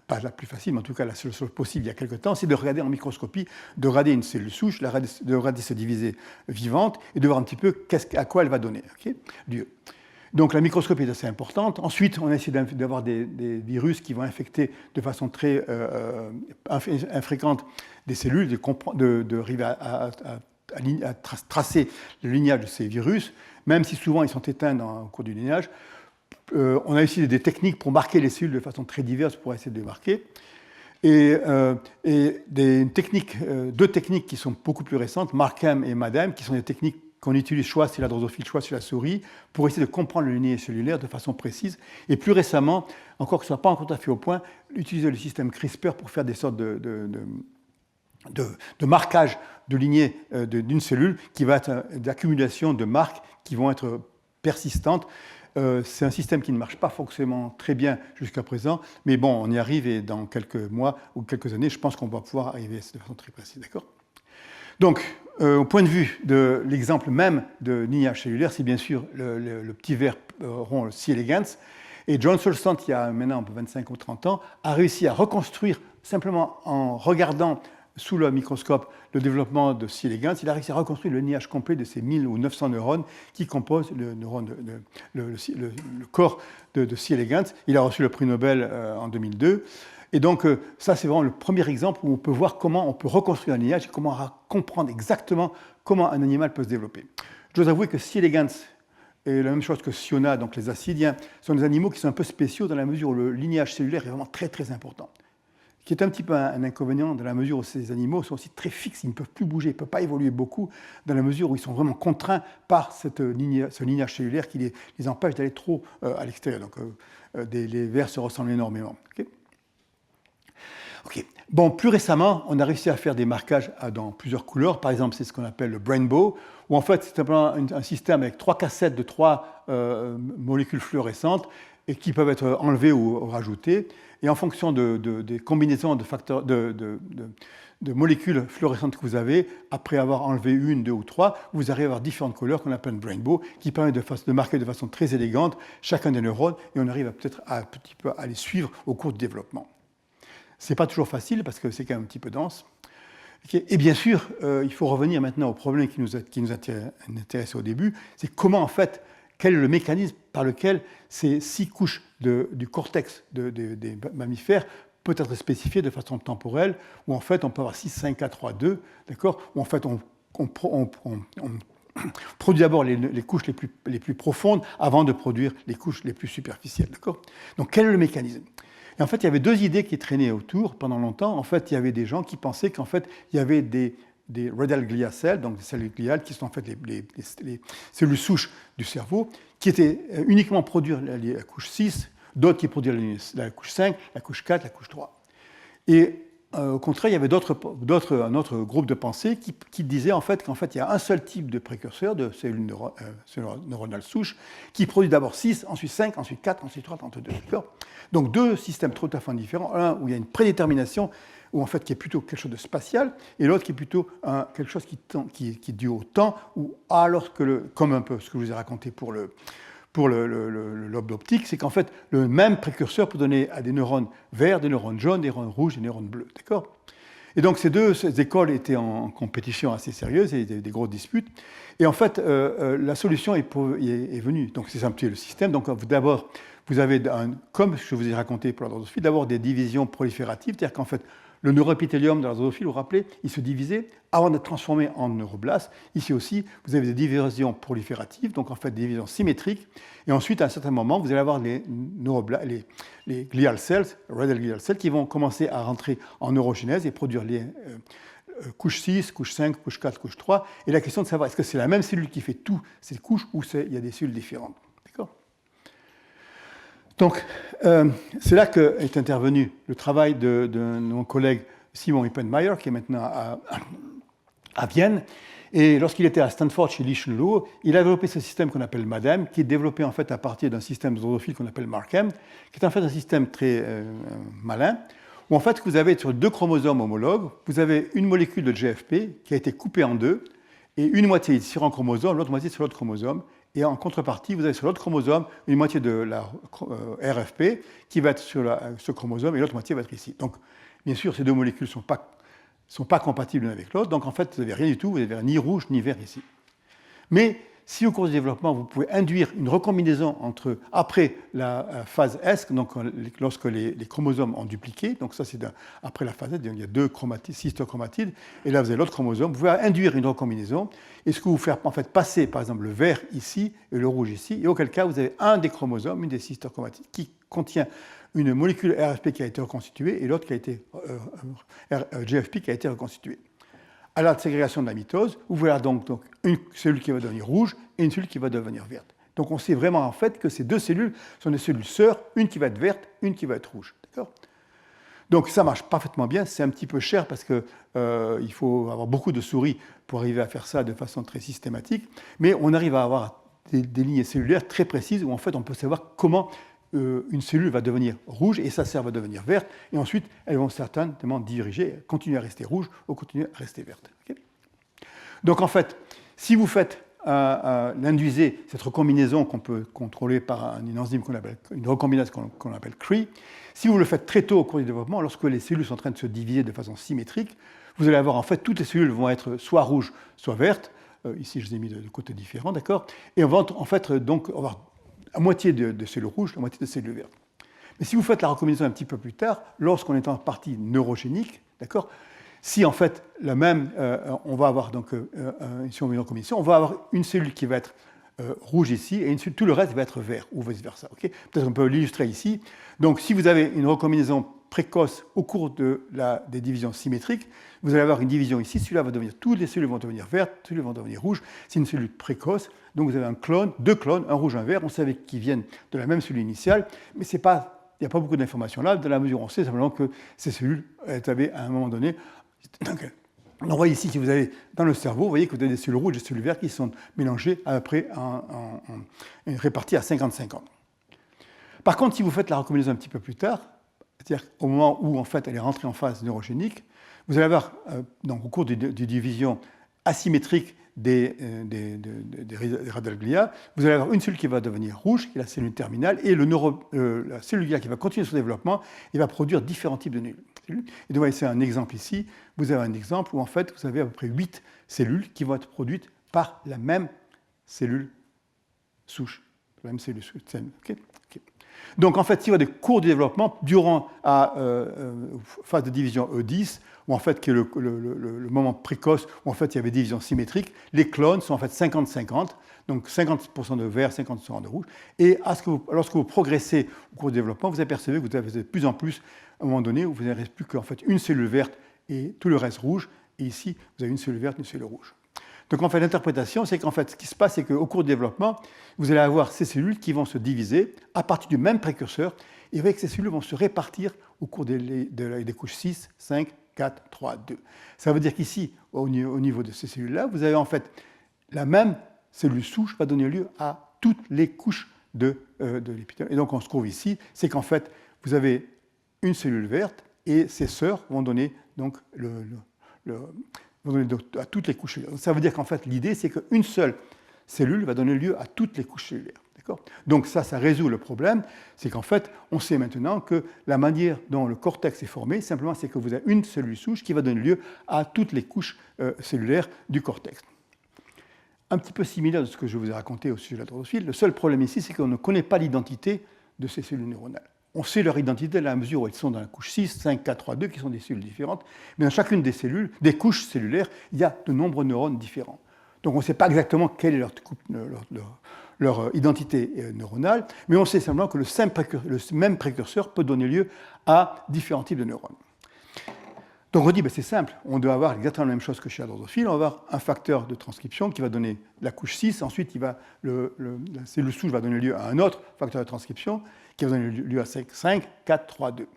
pas la plus facile, mais en tout cas la seule chose possible il y a quelque temps, c'est de regarder en microscopie, de regarder une cellule souche, de regarder se diviser vivante, et de voir un petit peu à quoi elle va donner. Lieu. Donc la microscopie est assez importante. Ensuite, on a essayé d'avoir des virus qui vont infecter de façon très infréquente des cellules, d'arriver à tracer le lignage de ces virus, même si souvent ils sont éteints au cours du lignage. On a essayé des techniques pour marquer les cellules de façon très diverse pour essayer de les marquer. Et deux techniques qui sont beaucoup plus récentes, Markham et Madame, qui sont des techniques qu'on utilise soit sur la drosophile, soit sur la souris, pour essayer de comprendre le lignage cellulaire de façon précise. Et plus récemment, encore que ce ne soit pas encore tout à fait au point, utiliser le système CRISPR pour faire des sortes de marquage de lignée d'une cellule qui va être d'accumulation de marques qui vont être persistantes. C'est un système qui ne marche pas forcément très bien jusqu'à présent, mais bon, on y arrive, et dans quelques mois ou quelques années, je pense qu'on va pouvoir arriver de façon très précise. D'accord ? Donc, au point de vue de l'exemple même de lignage cellulaire, c'est bien sûr le petit ver rond, le C. elegans. Et John Solstant, il y a maintenant 25 ou 30 ans, a réussi à reconstruire, simplement en regardant sous le microscope le développement de C. elegans, il a réussi à reconstruire le lignage complet de ces 1000 ou 900 neurones qui composent le corps de C. elegans. Il a reçu le prix Nobel en 2002. Et donc, ça, c'est vraiment le premier exemple où on peut voir comment on peut reconstruire un lignage et comment comprendre exactement comment un animal peut se développer. Je dois avouer que C. elegans et la même chose que Siona, donc les acidiens, sont des animaux qui sont un peu spéciaux dans la mesure où le lignage cellulaire est vraiment très très important. Ce qui est un petit peu un inconvénient dans la mesure où ces animaux sont aussi très fixes, ils ne peuvent plus bouger, ils ne peuvent pas évoluer beaucoup, dans la mesure où ils sont vraiment contraints par ce lignage cellulaire qui les empêche d'aller trop à l'extérieur. Donc les vers se ressemblent énormément. Okay. Bon, plus récemment, on a réussi à faire des marquages dans plusieurs couleurs. Par exemple, c'est ce qu'on appelle le Brainbow, où en fait, c'est simplement un système avec 3 cassettes de 3 molécules fluorescentes et qui peuvent être enlevées ou rajoutées. Et en fonction des combinaisons de facteurs, de molécules fluorescentes que vous avez, après avoir enlevé 1, 2 ou 3, vous arrivez à avoir différentes couleurs qu'on appelle Brainbow, qui permettent de marquer de façon très élégante chacun des neurones, et on arrive peut-être un petit peu à les suivre au cours du développement. Ce n'est pas toujours facile parce que c'est quand même un petit peu dense. Et bien sûr, il faut revenir maintenant au problème qui nous intéressait au début, c'est comment en fait, quel est le mécanisme par lequel ces 6 couches du cortex des mammifères peut être spécifié de façon temporelle, où en fait on peut avoir 6, 5, 4, 3, 2, d'accord, où en fait on produit d'abord les couches les plus profondes avant de produire les couches les plus superficielles, d'accord. Donc quel est le mécanisme? Et en fait, il y avait 2 idées qui traînaient autour pendant longtemps. En fait, il y avait des gens qui pensaient qu'en fait, il y avait des radial glia cells, donc des cellules gliales, qui sont en fait les cellules souches du cerveau, qui étaient uniquement produire la couche 6, d'autres qui produisent la couche 5, la couche 4, la couche 3. Et au contraire, il y avait un autre groupe de pensée qui disait en fait qu'en fait, il y a un seul type de précurseur de cellules neuronales souches qui produit d'abord 6, ensuite 5, ensuite 4, ensuite 3, ensuite 2. D'accord ? Donc deux systèmes tout à fait différents. Un où il y a une prédétermination, où en fait qui est plutôt quelque chose de spatial, et l'autre qui est plutôt quelque chose qui est dû au temps, ou alors comme un peu ce que je vous ai raconté pour le lobe optique, c'est qu'en fait, le même précurseur peut donner à des neurones verts, des neurones jaunes, des neurones rouges, des neurones bleus. D'accord ? Et donc, ces écoles étaient en compétition assez sérieuse, et des grosses disputes. Et en fait, la solution est venue. Donc, c'est simplifier le système. Donc, d'abord, vous avez, comme je vous ai raconté pour la drosophile, d'abord des divisions prolifératives, c'est-à-dire qu'en fait, le neuroépithélium de la drosophile, vous vous rappelez, il se divisait avant d'être transformé en neuroblastes. Ici aussi, vous avez des divisions prolifératives, donc en fait des divisions symétriques. Et ensuite, à un certain moment, vous allez avoir les glial cells, red glial cells, qui vont commencer à rentrer en neurogénèse et produire les couche 6, couche 5, couche 4, couche 3. Et la question de savoir, est-ce que c'est la même cellule qui fait toutes ces couches ou il y a des cellules différentes. D'accord ? Donc, c'est là qu'est intervenu le travail de mon collègue Simon Ippenmeyer, qui est maintenant à Vienne. Et lorsqu'il était à Stanford chez Li Shunluo, il a développé ce système qu'on appelle MADAM, qui est développé en fait à partir d'un système drosophile qu'on appelle Markham, qui est en fait un système très malin, où en fait vous avez sur deux chromosomes homologues, vous avez une molécule de GFP qui a été coupée en deux, et une moitié sur un chromosome, l'autre moitié sur l'autre chromosome. Et en contrepartie, vous avez sur l'autre chromosome une moitié de la RFP qui va être sur ce chromosome et l'autre moitié va être ici. Donc, bien sûr, ces deux molécules ne sont pas compatibles l'une avec l'autre. Donc, en fait, vous n'avez rien du tout. Vous n'avez ni rouge ni vert ici. Mais si au cours du développement, vous pouvez induire une recombinaison après la phase S, donc lorsque les chromosomes ont dupliqué, donc ça c'est après la phase S, il y a deux cystochromatides, et là vous avez l'autre chromosome, vous pouvez induire une recombinaison, et ce que vous faites en fait passer par exemple le vert ici et le rouge ici, et auquel cas vous avez un des chromosomes, une des cystochromatides, qui contient une molécule RFP qui a été reconstituée, et l'autre qui a été GFP qui a été reconstituée. À la ségrégation de la mitose, vous voyez donc une cellule qui va devenir rouge et une cellule qui va devenir verte. Donc on sait vraiment en fait que ces deux cellules sont des cellules sœurs, une qui va être verte, une qui va être rouge. D'accord ? Donc ça marche parfaitement bien, c'est un petit peu cher parce qu'il faut avoir beaucoup de souris pour arriver à faire ça de façon très systématique, mais on arrive à avoir des lignes cellulaires très précises où en fait on peut savoir comment une cellule va devenir rouge et sa sœur va devenir verte, et ensuite elles vont certainement diriger, continuer à rester rouge ou continuer à rester verte. Okay ? Donc en fait, si vous faites l'induisez cette recombinaison qu'on peut contrôler par une enzyme une recombinaison qu'on appelle CRE, si vous le faites très tôt au cours du développement, lorsque les cellules sont en train de se diviser de façon symétrique, vous allez avoir en fait toutes les cellules vont être soit rouges, soit vertes. Ici, je les ai mis de côtés différents, d'accord ? Et on va en fait donc avoir à moitié de cellules rouges, la moitié de cellules vertes. Mais si vous faites la recombinaison un petit peu plus tard, lorsqu'on est en partie neurogénique, d'accord, si en fait on va avoir donc si on veut une recombinaison, on va avoir une cellule qui va être rouge ici et tout le reste va être vert ou vice versa. Okay, peut-être qu'on peut l'illustrer ici. Donc si vous avez une recombinaison précoce au cours des divisions symétriques, vous allez avoir une division ici, toutes les cellules vont devenir vertes, toutes les cellules vont devenir rouges. C'est une cellule précoce, donc vous avez deux clones, un rouge, un vert. On savait qu'ils viennent de la même cellule initiale, mais il n'y a pas beaucoup d'informations là, de la mesure où on sait simplement que ces cellules avaient à un moment donné. Donc, on voit ici, si vous allez dans le cerveau, vous voyez que vous avez des cellules rouges et des cellules vertes qui sont mélangées à peu près réparties à 50-50. Par contre, si vous faites la recombinaison un petit peu plus tard, c'est-à-dire au moment où en fait elle est rentrée en phase neurogénique, vous allez avoir, donc, au cours des divisions asymétriques des radalglia, vous allez avoir une cellule qui va devenir rouge, qui est la cellule terminale, et la cellule glia qui va continuer son développement et va produire différents types de cellules. Et donc, c'est un exemple ici. Vous avez un exemple où en fait vous avez à peu près 8 cellules qui vont être produites par la même cellule souche. La même cellule souche. Okay. Donc en fait, si vous avez des cours de développement durant la phase de division E10, où en fait, qui est le moment précoce, où en fait il y avait division symétrique, les clones sont en fait 50-50, donc 50% de vert, 50% de rouge. Et lorsque vous progressez au cours du développement, vous apercevez que vous avez de plus en plus, à un moment donné, où vous n'avez plus qu'en fait une cellule verte et tout le reste rouge. Et ici, vous avez une cellule verte, une cellule rouge. Donc en fait, l'interprétation, c'est qu'en fait, ce qui se passe, c'est qu'au cours du développement, vous allez avoir ces cellules qui vont se diviser à partir du même précurseur, et avec ces cellules vont se répartir au cours des couches 6, 5, 4, 3, 2. Ça veut dire qu'ici, au niveau de ces cellules-là, vous avez en fait la même cellule souche va donner lieu à toutes les couches de l'épithèle. Et donc on se trouve ici, c'est qu'en fait, vous avez une cellule verte et ses sœurs vont donner donc à toutes les couches cellulaires. Ça veut dire qu'en fait, l'idée, c'est qu'une seule cellule va donner lieu à toutes les couches cellulaires. Donc ça résout le problème. C'est qu'en fait, on sait maintenant que la manière dont le cortex est formé, simplement, c'est que vous avez une cellule souche qui va donner lieu à toutes les couches cellulaires du cortex. Un petit peu similaire de ce que je vous ai raconté au sujet de la drosophile. Le seul problème ici, c'est qu'on ne connaît pas l'identité de ces cellules neuronales. On sait leur identité à la mesure où elles sont dans la couche 6, 5, 4, 3, 2, qui sont des cellules différentes. Mais dans chacune des cellules, des couches cellulaires, il y a de nombreux neurones différents. Donc on ne sait pas exactement quelle est leur identité neuronale, mais on sait simplement que le même précurseur peut donner lieu à différents types de neurones. Donc on dit, c'est simple, on doit avoir exactement la même chose que chez la drosophile, on va avoir un facteur de transcription qui va donner la couche 6, ensuite la cellule souche va donner lieu à un autre facteur de transcription qui va donner lieu à 5, 4, 3, 2.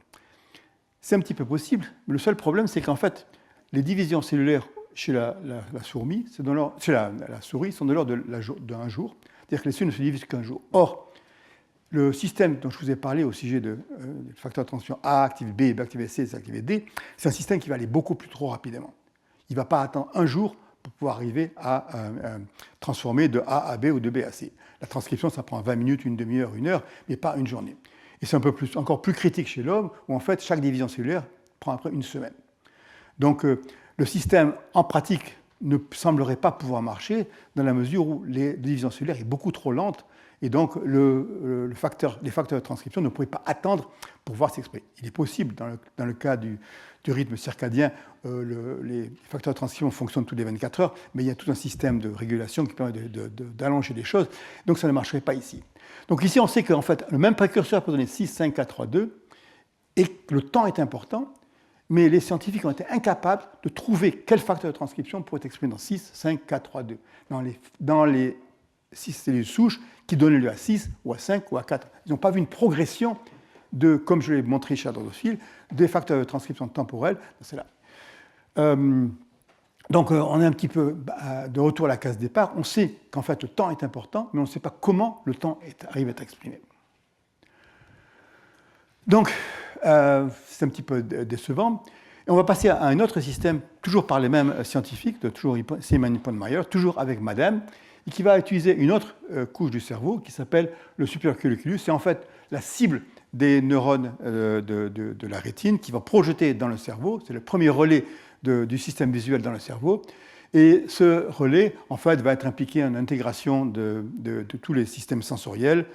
C'est un petit peu possible, mais le seul problème, c'est qu'en fait, les divisions cellulaires chez la souris sont de l'ordre d'un jour, c'est-à-dire que les cellules ne se divisent qu'un jour. Or, le système dont je vous ai parlé au sujet de facteurs de transcription A active B, B active C, C active D, c'est un système qui va aller beaucoup plus trop rapidement. Il ne va pas attendre un jour pour pouvoir arriver à transformer de A à B ou de B à C. La transcription, ça prend 20 minutes, une demi-heure, une heure, mais pas une journée. Et c'est encore plus critique chez l'homme, où en fait, chaque division cellulaire prend après une semaine. Donc, le système, en pratique, ne semblerait pas pouvoir marcher dans la mesure où les divisions cellulaires sont beaucoup trop lentes et donc les facteurs de transcription ne pourraient pas attendre pour pouvoir s'exprimer. Il est possible, dans le cas du rythme circadien, les facteurs de transcription fonctionnent tous les 24 heures, mais il y a tout un système de régulation qui permet d'allonger les choses, donc ça ne marcherait pas ici. Donc ici, on sait qu'en fait, le même précurseur peut donner 6, 5, 4, 3, 2, et que le temps est important, mais les scientifiques ont été incapables de trouver quel facteur de transcription pourrait être exprimé dans 6, 5, 4, 3, 2. Dans les 6 cellules souches qui donnent lieu à 6 ou à 5 ou à 4. Ils n'ont pas vu une progression comme je l'ai montré chez la drosophile, des facteurs de transcription temporelle. C'est là. Donc on est un petit peu de retour à la case départ. On sait qu'en fait le temps est important, mais on ne sait pas comment le temps arrive à être exprimé. Donc, c'est un petit peu décevant. Et on va passer à un autre système, toujours par les mêmes scientifiques, toujours Simon Hipponemeyer, toujours avec Madame, et qui va utiliser une autre couche du cerveau qui s'appelle le supercuticulus. C'est en fait la cible des neurones de la rétine qui va projeter dans le cerveau. C'est le premier relais du système visuel dans le cerveau. Et ce relais, en fait, va être impliqué en intégration de tous les systèmes sensoriels,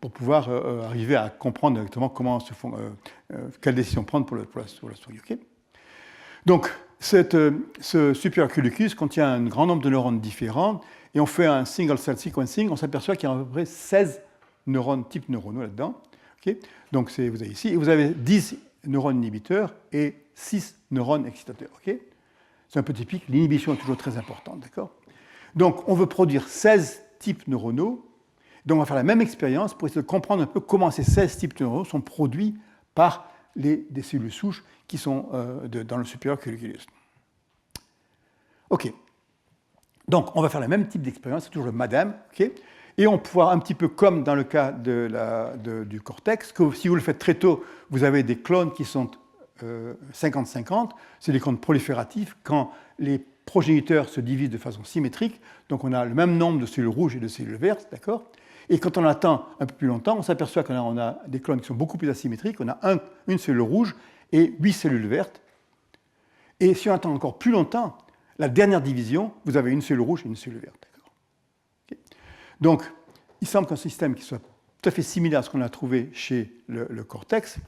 pour pouvoir arriver à comprendre exactement quelles décisions prendre pour la souris. Okay. Donc, ce supercuticulus contient un grand nombre de neurones différents, et on fait un single-cell sequencing, on s'aperçoit qu'il y a à peu près 16 types neuronaux là-dedans. Okay. Donc, vous avez ici, et vous avez 10 neurones inhibiteurs et 6 neurones excitateurs. Okay. C'est un peu typique, l'inhibition est toujours très importante. D'accord. Donc, on veut produire 16 types neuronaux. Donc on va faire la même expérience pour essayer de comprendre un peu comment ces 16 types de neurones sont produits par des cellules souches qui sont dans le supercuticulus. OK. Donc on va faire le même type d'expérience, c'est toujours le MADAM, okay, et on peut voir un petit peu comme dans le cas du cortex, que si vous le faites très tôt, vous avez des clones qui sont 50-50, c'est des clones prolifératifs quand les progéniteurs se divisent de façon symétrique, donc on a le même nombre de cellules rouges et de cellules vertes, d'accord ? Et quand on attend un peu plus longtemps, on s'aperçoit qu'on a des clones qui sont beaucoup plus asymétriques. On a une cellule rouge et 8 cellules vertes. Et si on attend encore plus longtemps, la dernière division, vous avez une cellule rouge et une cellule verte. Okay. Donc, il semble qu'un système qui soit tout à fait similaire à ce qu'on a trouvé chez le cortex.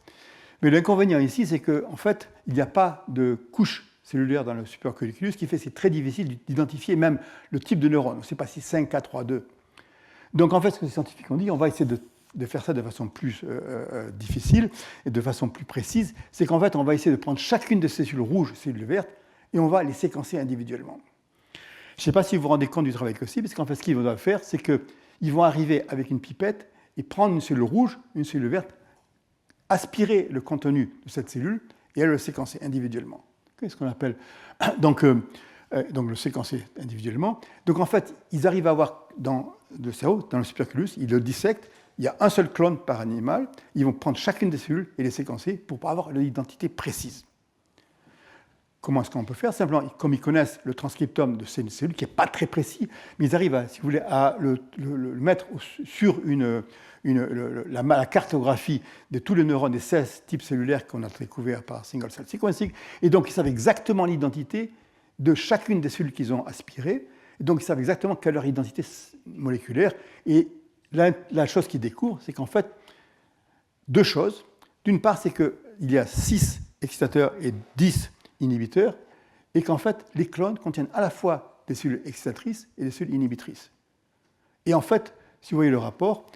Mais l'inconvénient ici, c'est qu'en fait, il n'y a pas de couche cellulaire dans le supercuticulus, ce qui fait que c'est très difficile d'identifier même le type de neurone. On ne sait pas si 5, 4, 3, 2. Donc en fait, ce que les scientifiques ont dit, on va essayer de faire ça de façon plus difficile et de façon plus précise, c'est qu'en fait, on va essayer de prendre chacune de ces cellules rouges, cellules vertes, et on va les séquencer individuellement. Je ne sais pas si vous vous rendez compte du travail que c'est, parce qu'en fait, ce qu'ils vont faire, c'est qu'ils vont arriver avec une pipette et prendre une cellule rouge, une cellule verte, aspirer le contenu de cette cellule et aller le séquencer individuellement. C'est ce qu'on appelle donc le séquencer individuellement. Donc en fait, ils arrivent à avoir dans le cerveau, dans le superculus, ils le dissectent, il y a un seul clone par animal, ils vont prendre chacune des cellules et les séquencer pour avoir l'identité précise. Comment est-ce qu'on peut faire? Simplement, comme ils connaissent le transcriptome de ces cellules, qui n'est pas très précis, mais ils arrivent, si vous voulez, à le mettre sur la cartographie de tous les neurones des 16 types cellulaires qu'on a découverts par single cell sequencing. Et donc, ils savent exactement l'identité de chacune des cellules qu'ils ont aspirées. Et donc, ils savent exactement quelle est leur identité moléculaire. Et la chose qu'ils découvrent, c'est qu'en fait, deux choses. D'une part, c'est qu'il y a 6 excitateurs et 10 inhibiteurs, et qu'en fait, les clones contiennent à la fois des cellules excitatrices et des cellules inhibitrices. Et en fait, si vous voyez le rapport,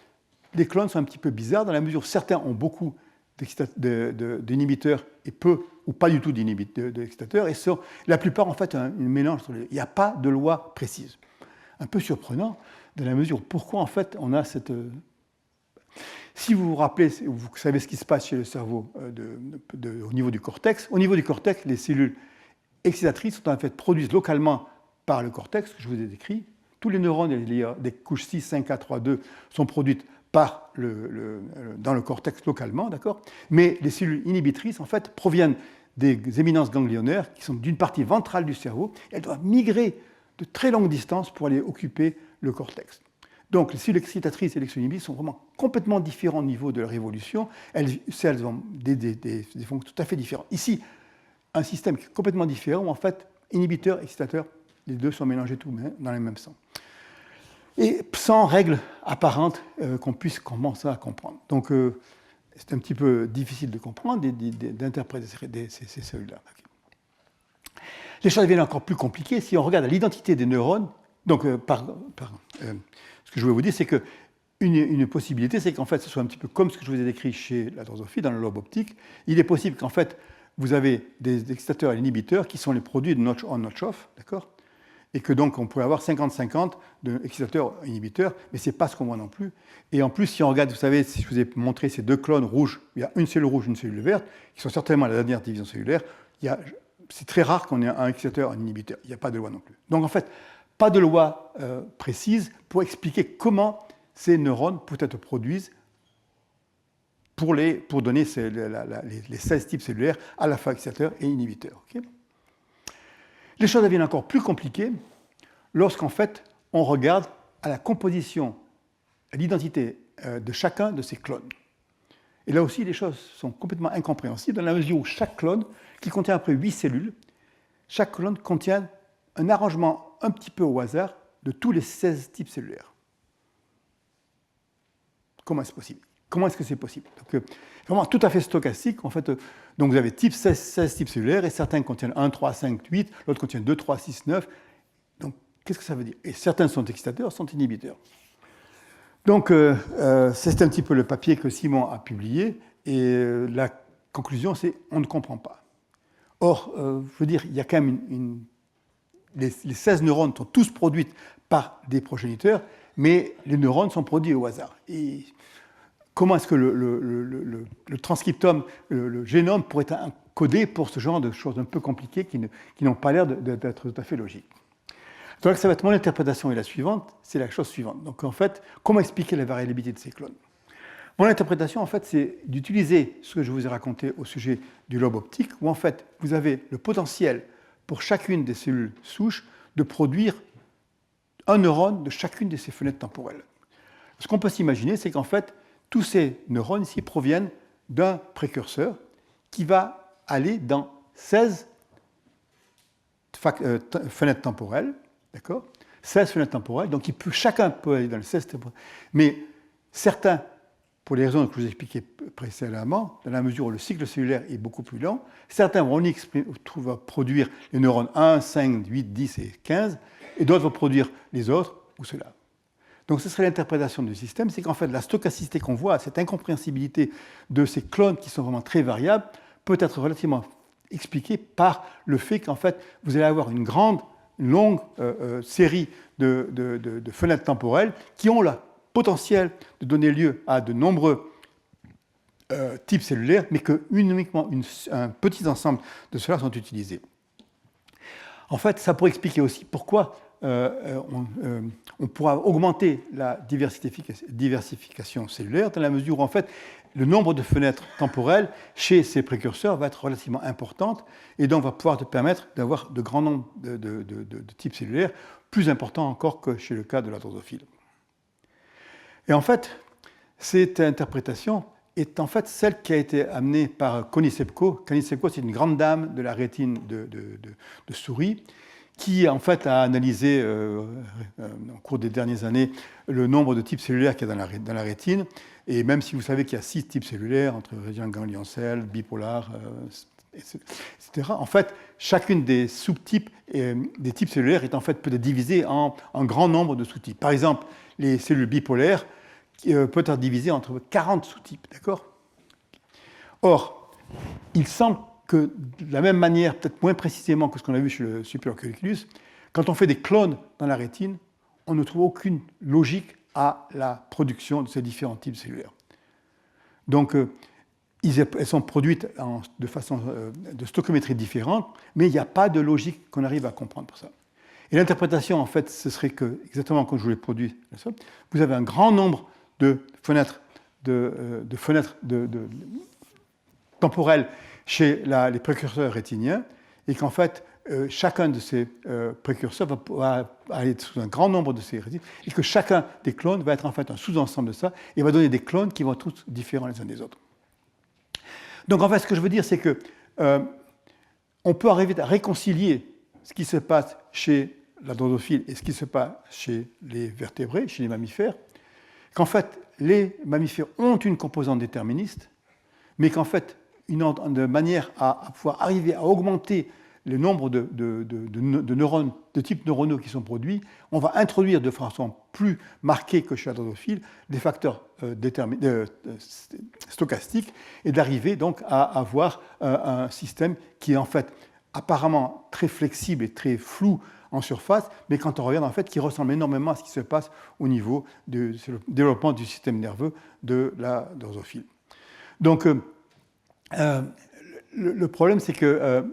les clones sont un petit peu bizarres dans la mesure où certains ont beaucoup d'inhibiteurs et peu ou pas du tout d'excitateurs, et la plupart, en fait, un mélange. Il n'y a pas de loi précise. Un peu surprenant, dans la mesure où pourquoi, en fait, on a cette... Si vous vous rappelez, vous savez ce qui se passe chez le cerveau au niveau du cortex. Au niveau du cortex, les cellules excitatrices sont en fait produites localement par le cortex, que je vous ai décrit. Tous les neurones des couches 6, 5A, 3, 2 sont produites dans le cortex localement, d'accord. Mais les cellules inhibitrices, en fait, proviennent des éminences ganglionnaires qui sont d'une partie ventrale du cerveau. Elles doivent migrer de très longues distances pour aller occuper le cortex. Donc, les cellules excitatrices et les cellules inhibitrices sont vraiment complètement différents au niveau de leur évolution. Elles ont des fonctions tout à fait différentes. Ici, un système qui est complètement différent où, en fait, inhibiteurs, excitateurs, les deux sont mélangés tout dans les mêmes sens. Et sans règles apparentes qu'on puisse commencer à comprendre. Donc, c'est un petit peu difficile de comprendre, d'interpréter ces cellules-là. Les choses deviennent encore plus compliquées si on regarde l'identité des neurones. Donc, ce que je voulais vous dire, c'est qu'une possibilité, c'est qu'en fait, ce soit un petit peu comme ce que je vous ai décrit chez la drosophile, dans le lobe optique. Il est possible qu'en fait, vous avez des excitateurs et inhibiteurs qui sont les produits de notch on, notch off, d'accord? Et que donc, on pourrait avoir 50-50 d'excitateurs et inhibiteurs, mais ce n'est pas ce qu'on voit non plus. Et en plus, si on regarde, vous savez, si je vous ai montré ces deux clones rouges, il y a une cellule rouge et une cellule verte, qui sont certainement à la dernière division cellulaire, c'est très rare qu'on ait un excitateur et un inhibiteur. Il n'y a pas de loi non plus. Donc, en fait, pas de loi précise pour expliquer comment ces neurones peut-être produisent pour donner les 16 types cellulaires à la fois excitateurs et inhibiteurs. Okay. Les choses deviennent encore plus compliquées lorsqu'en fait on regarde à la composition, à l'identité de chacun de ces clones. Et là aussi, les choses sont complètement incompréhensibles dans la mesure où chaque clone, qui contient après 8 cellules, chaque clone contient un arrangement un petit peu au hasard de tous les 16 types cellulaires. Comment est-ce possible? Comment est-ce que c'est possible? Donc, vraiment tout à fait stochastique. En fait, donc vous avez 16 types cellulaires et certains contiennent 1, 3, 5, 8, l'autre contient 2, 3, 6, 9. Donc, qu'est-ce que ça veut dire? Et certains sont excitateurs, sont inhibiteurs. Donc, c'est un petit peu le papier que Simon a publié et la conclusion, c'est on ne comprend pas. Or, je veux dire, il y a quand même les 16 neurones sont tous produits par des progéniteurs, mais les neurones sont produits au hasard. Et comment est-ce que le transcriptome, le génome pourrait être codé pour ce genre de choses un peu compliquées qui n'ont pas l'air d'être tout à fait logiques? Donc ça va être mon interprétation est la suivante, c'est la chose suivante. Donc en fait, comment expliquer la variabilité de ces clones? Mon interprétation, en fait, c'est d'utiliser ce que je vous ai raconté au sujet du lobe optique, où en fait, vous avez le potentiel pour chacune des cellules souches de produire un neurone de chacune de ces fenêtres temporelles. Ce qu'on peut s'imaginer, c'est qu'en fait, tous ces neurones ici proviennent d'un précurseur qui va aller dans 16 fenêtres temporelles, d'accord? 16 fenêtres temporelles, donc chacun peut aller dans les 16 temporelles, mais certains, pour les raisons que je vous ai expliquées précédemment, dans la mesure où le cycle cellulaire est beaucoup plus lent, certains vont produire les neurones 1, 5, 8, 10 et 15, et d'autres vont produire les autres ou ceux-là. Donc ce serait l'interprétation du système, c'est qu'en fait la stochasticité qu'on voit, cette incompréhensibilité de ces clones qui sont vraiment très variables, peut être relativement expliquée par le fait qu'en fait vous allez avoir une grande une longue série de fenêtres temporelles qui ont le potentiel de donner lieu à de nombreux types cellulaires, mais que uniquement un petit ensemble de ceux-là sont utilisés. En fait, ça pourrait expliquer aussi pourquoi on pourra augmenter la diversification cellulaire dans la mesure où, en fait, le nombre de fenêtres temporelles chez ces précurseurs va être relativement importante et donc va pouvoir te permettre d'avoir de grands nombres de types cellulaires, plus importants encore que chez le cas de la drosophile. Et en fait, cette interprétation est en fait celle qui a été amenée par Connie Sepko. Connie Sepko, c'est une grande dame de la rétine de souris qui en fait a analysé au cours des dernières années le nombre de types cellulaires qu'il y a dans la rétine. Et même si vous savez qu'il y a 6 types cellulaires, entre région ganglioncelle, bipolaire, etc., en fait, chacune des sous-types des types cellulaires est en fait peut être divisée en un grand nombre de sous-types. Par exemple, les cellules bipolaires peuvent être divisées entre 40 sous-types, d'accord ? Or, il semble que de la même manière, peut-être moins précisément que ce qu'on a vu chez le Superculiculus, quand on fait des clones dans la rétine, on ne trouve aucune logique à la production de ces différents types cellulaires. Donc, elles sont produites de façon de stoichiométrie différente, mais il n'y a pas de logique qu'on arrive à comprendre pour ça. Et l'interprétation, en fait, ce serait que, exactement comme je vous l'ai produit, vous avez un grand nombre de fenêtres, temporelles chez les précurseurs rétiniens, et qu'en fait, chacun de ces précurseurs va aller sous un grand nombre de ces rétines, et que chacun des clones va être en fait un sous-ensemble de ça, et va donner des clones qui vont être tous différents les uns des autres. Donc en fait, ce que je veux dire, c'est que on peut arriver à réconcilier ce qui se passe chez la drosophile et ce qui se passe chez les vertébrés, chez les mammifères, qu'en fait, les mammifères ont une composante déterministe, mais qu'en fait, de manière à pouvoir arriver à augmenter le nombre de neurones, de types neuronaux qui sont produits, on va introduire de façon plus marquée que chez la drosophile des facteurs stochastiques et d'arriver donc à avoir un système qui est en fait apparemment très flexible et très flou en surface, mais quand on regarde en fait qui ressemble énormément à ce qui se passe au niveau du développement du système nerveux de la drosophile. Donc le problème, c'est que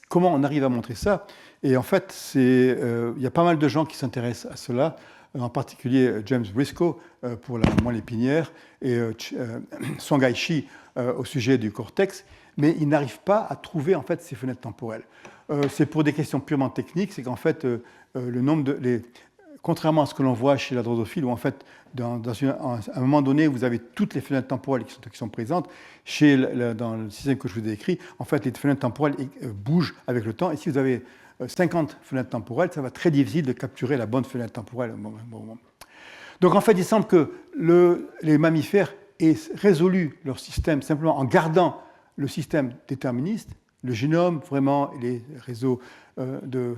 comment on arrive à montrer ça? Et en fait, il y a pas mal de gens qui s'intéressent à cela, en particulier James Briscoe pour la moelle épinière et Songhai Shi au sujet du cortex, mais ils n'arrivent pas à trouver en fait ces fenêtres temporelles. C'est pour des questions purement techniques, c'est qu'en fait, le nombre contrairement à ce que l'on voit chez la drosophile, où en fait, à un moment donné, vous avez toutes les fenêtres temporelles qui sont présentes, dans le système que je vous ai décrit, en fait, les fenêtres temporelles bougent avec le temps, et si vous avez 50 fenêtres temporelles, ça va être très difficile de capturer la bonne fenêtre temporelle. Donc en fait, il semble que les mammifères aient résolu leur système simplement en gardant le système déterministe. Le génome, vraiment, et les réseaux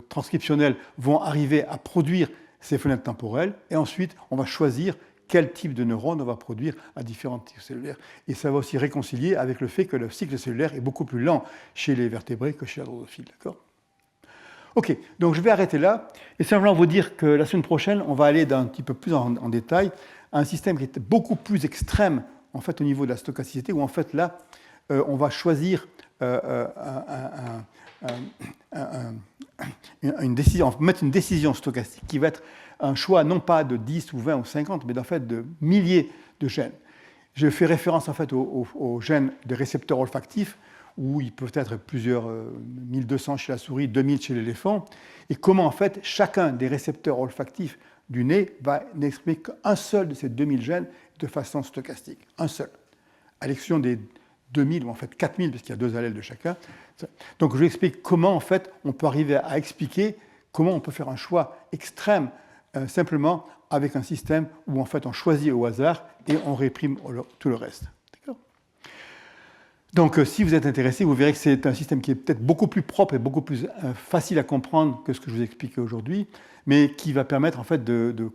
transcriptionnels vont arriver à produire ces fenêtres temporelles, et ensuite, on va choisir quel type de neurones on va produire à différents types cellulaires. Et ça va aussi réconcilier avec le fait que le cycle cellulaire est beaucoup plus lent chez les vertébrés que chez la drosophile. D'accord ? Ok, donc je vais arrêter là, et simplement vous dire que la semaine prochaine, on va aller un petit peu plus en détail à un système qui est beaucoup plus extrême, en fait, au niveau de la stochasticité, où en fait, là, on va choisir une décision, mettre une décision stochastique qui va être un choix non pas de 10 ou 20 ou 50, mais en fait de milliers de gènes. Je fais référence en fait aux gènes des récepteurs olfactifs, où ils peuvent être plusieurs 1200 chez la souris, 2000 chez l'éléphant, et comment en fait chacun des récepteurs olfactifs du nez va n'exprimer qu'un seul de ces 2000 gènes de façon stochastique, un seul, à l'exception des 2000 ou en fait 4000 parce qu'il y a 2 allèles de chacun. Donc je vous explique comment en fait on peut arriver à expliquer comment on peut faire un choix extrême simplement avec un système où en fait on choisit au hasard et on réprime tout le reste. D'accord ? Donc si vous êtes intéressé, vous verrez que c'est un système qui est peut-être beaucoup plus propre et beaucoup plus facile à comprendre que ce que je vous ai expliqué aujourd'hui, mais qui va permettre en fait de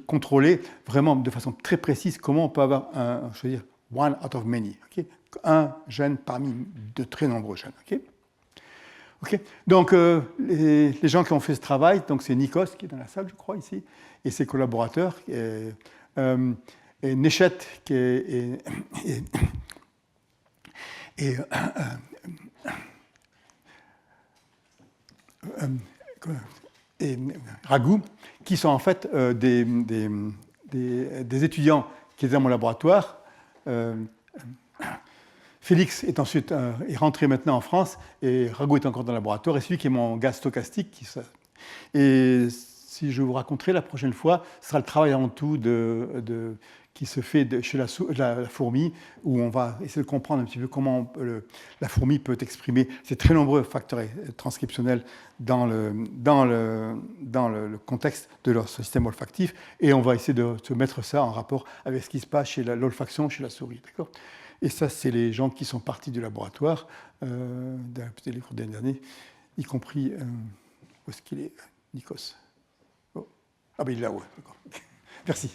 contrôler vraiment de façon très précise comment on peut avoir choisir one out of many, okay? Un gène parmi de très nombreux gènes. Okay? Ok. Donc, les gens qui ont fait ce travail, donc c'est Nikos qui est dans la salle, je crois, ici, et ses collaborateurs, et Neshet qui est, et, et Raghu, qui sont en fait des étudiants qui étaient dans mon laboratoire. Félix est ensuite est rentré maintenant en France et Raghu est encore dans le laboratoire et celui qui est mon gaz stochastique. Et si je vous raconterai la prochaine fois, ce sera le travail en tout qui se fait chez la fourmi, où on va essayer de comprendre un petit peu comment la fourmi peut exprimer ces très nombreux facteurs transcriptionnels dans le contexte de leur système olfactif, et on va essayer de se mettre ça en rapport avec ce qui se passe chez l'olfaction chez la souris. D'accord ? Et ça, c'est les gens qui sont partis du laboratoire, peut-être les cours dernières années, y compris, où est-ce qu'il est, Nikos. Oh. Ah ben il est là-haut, d'accord. Merci.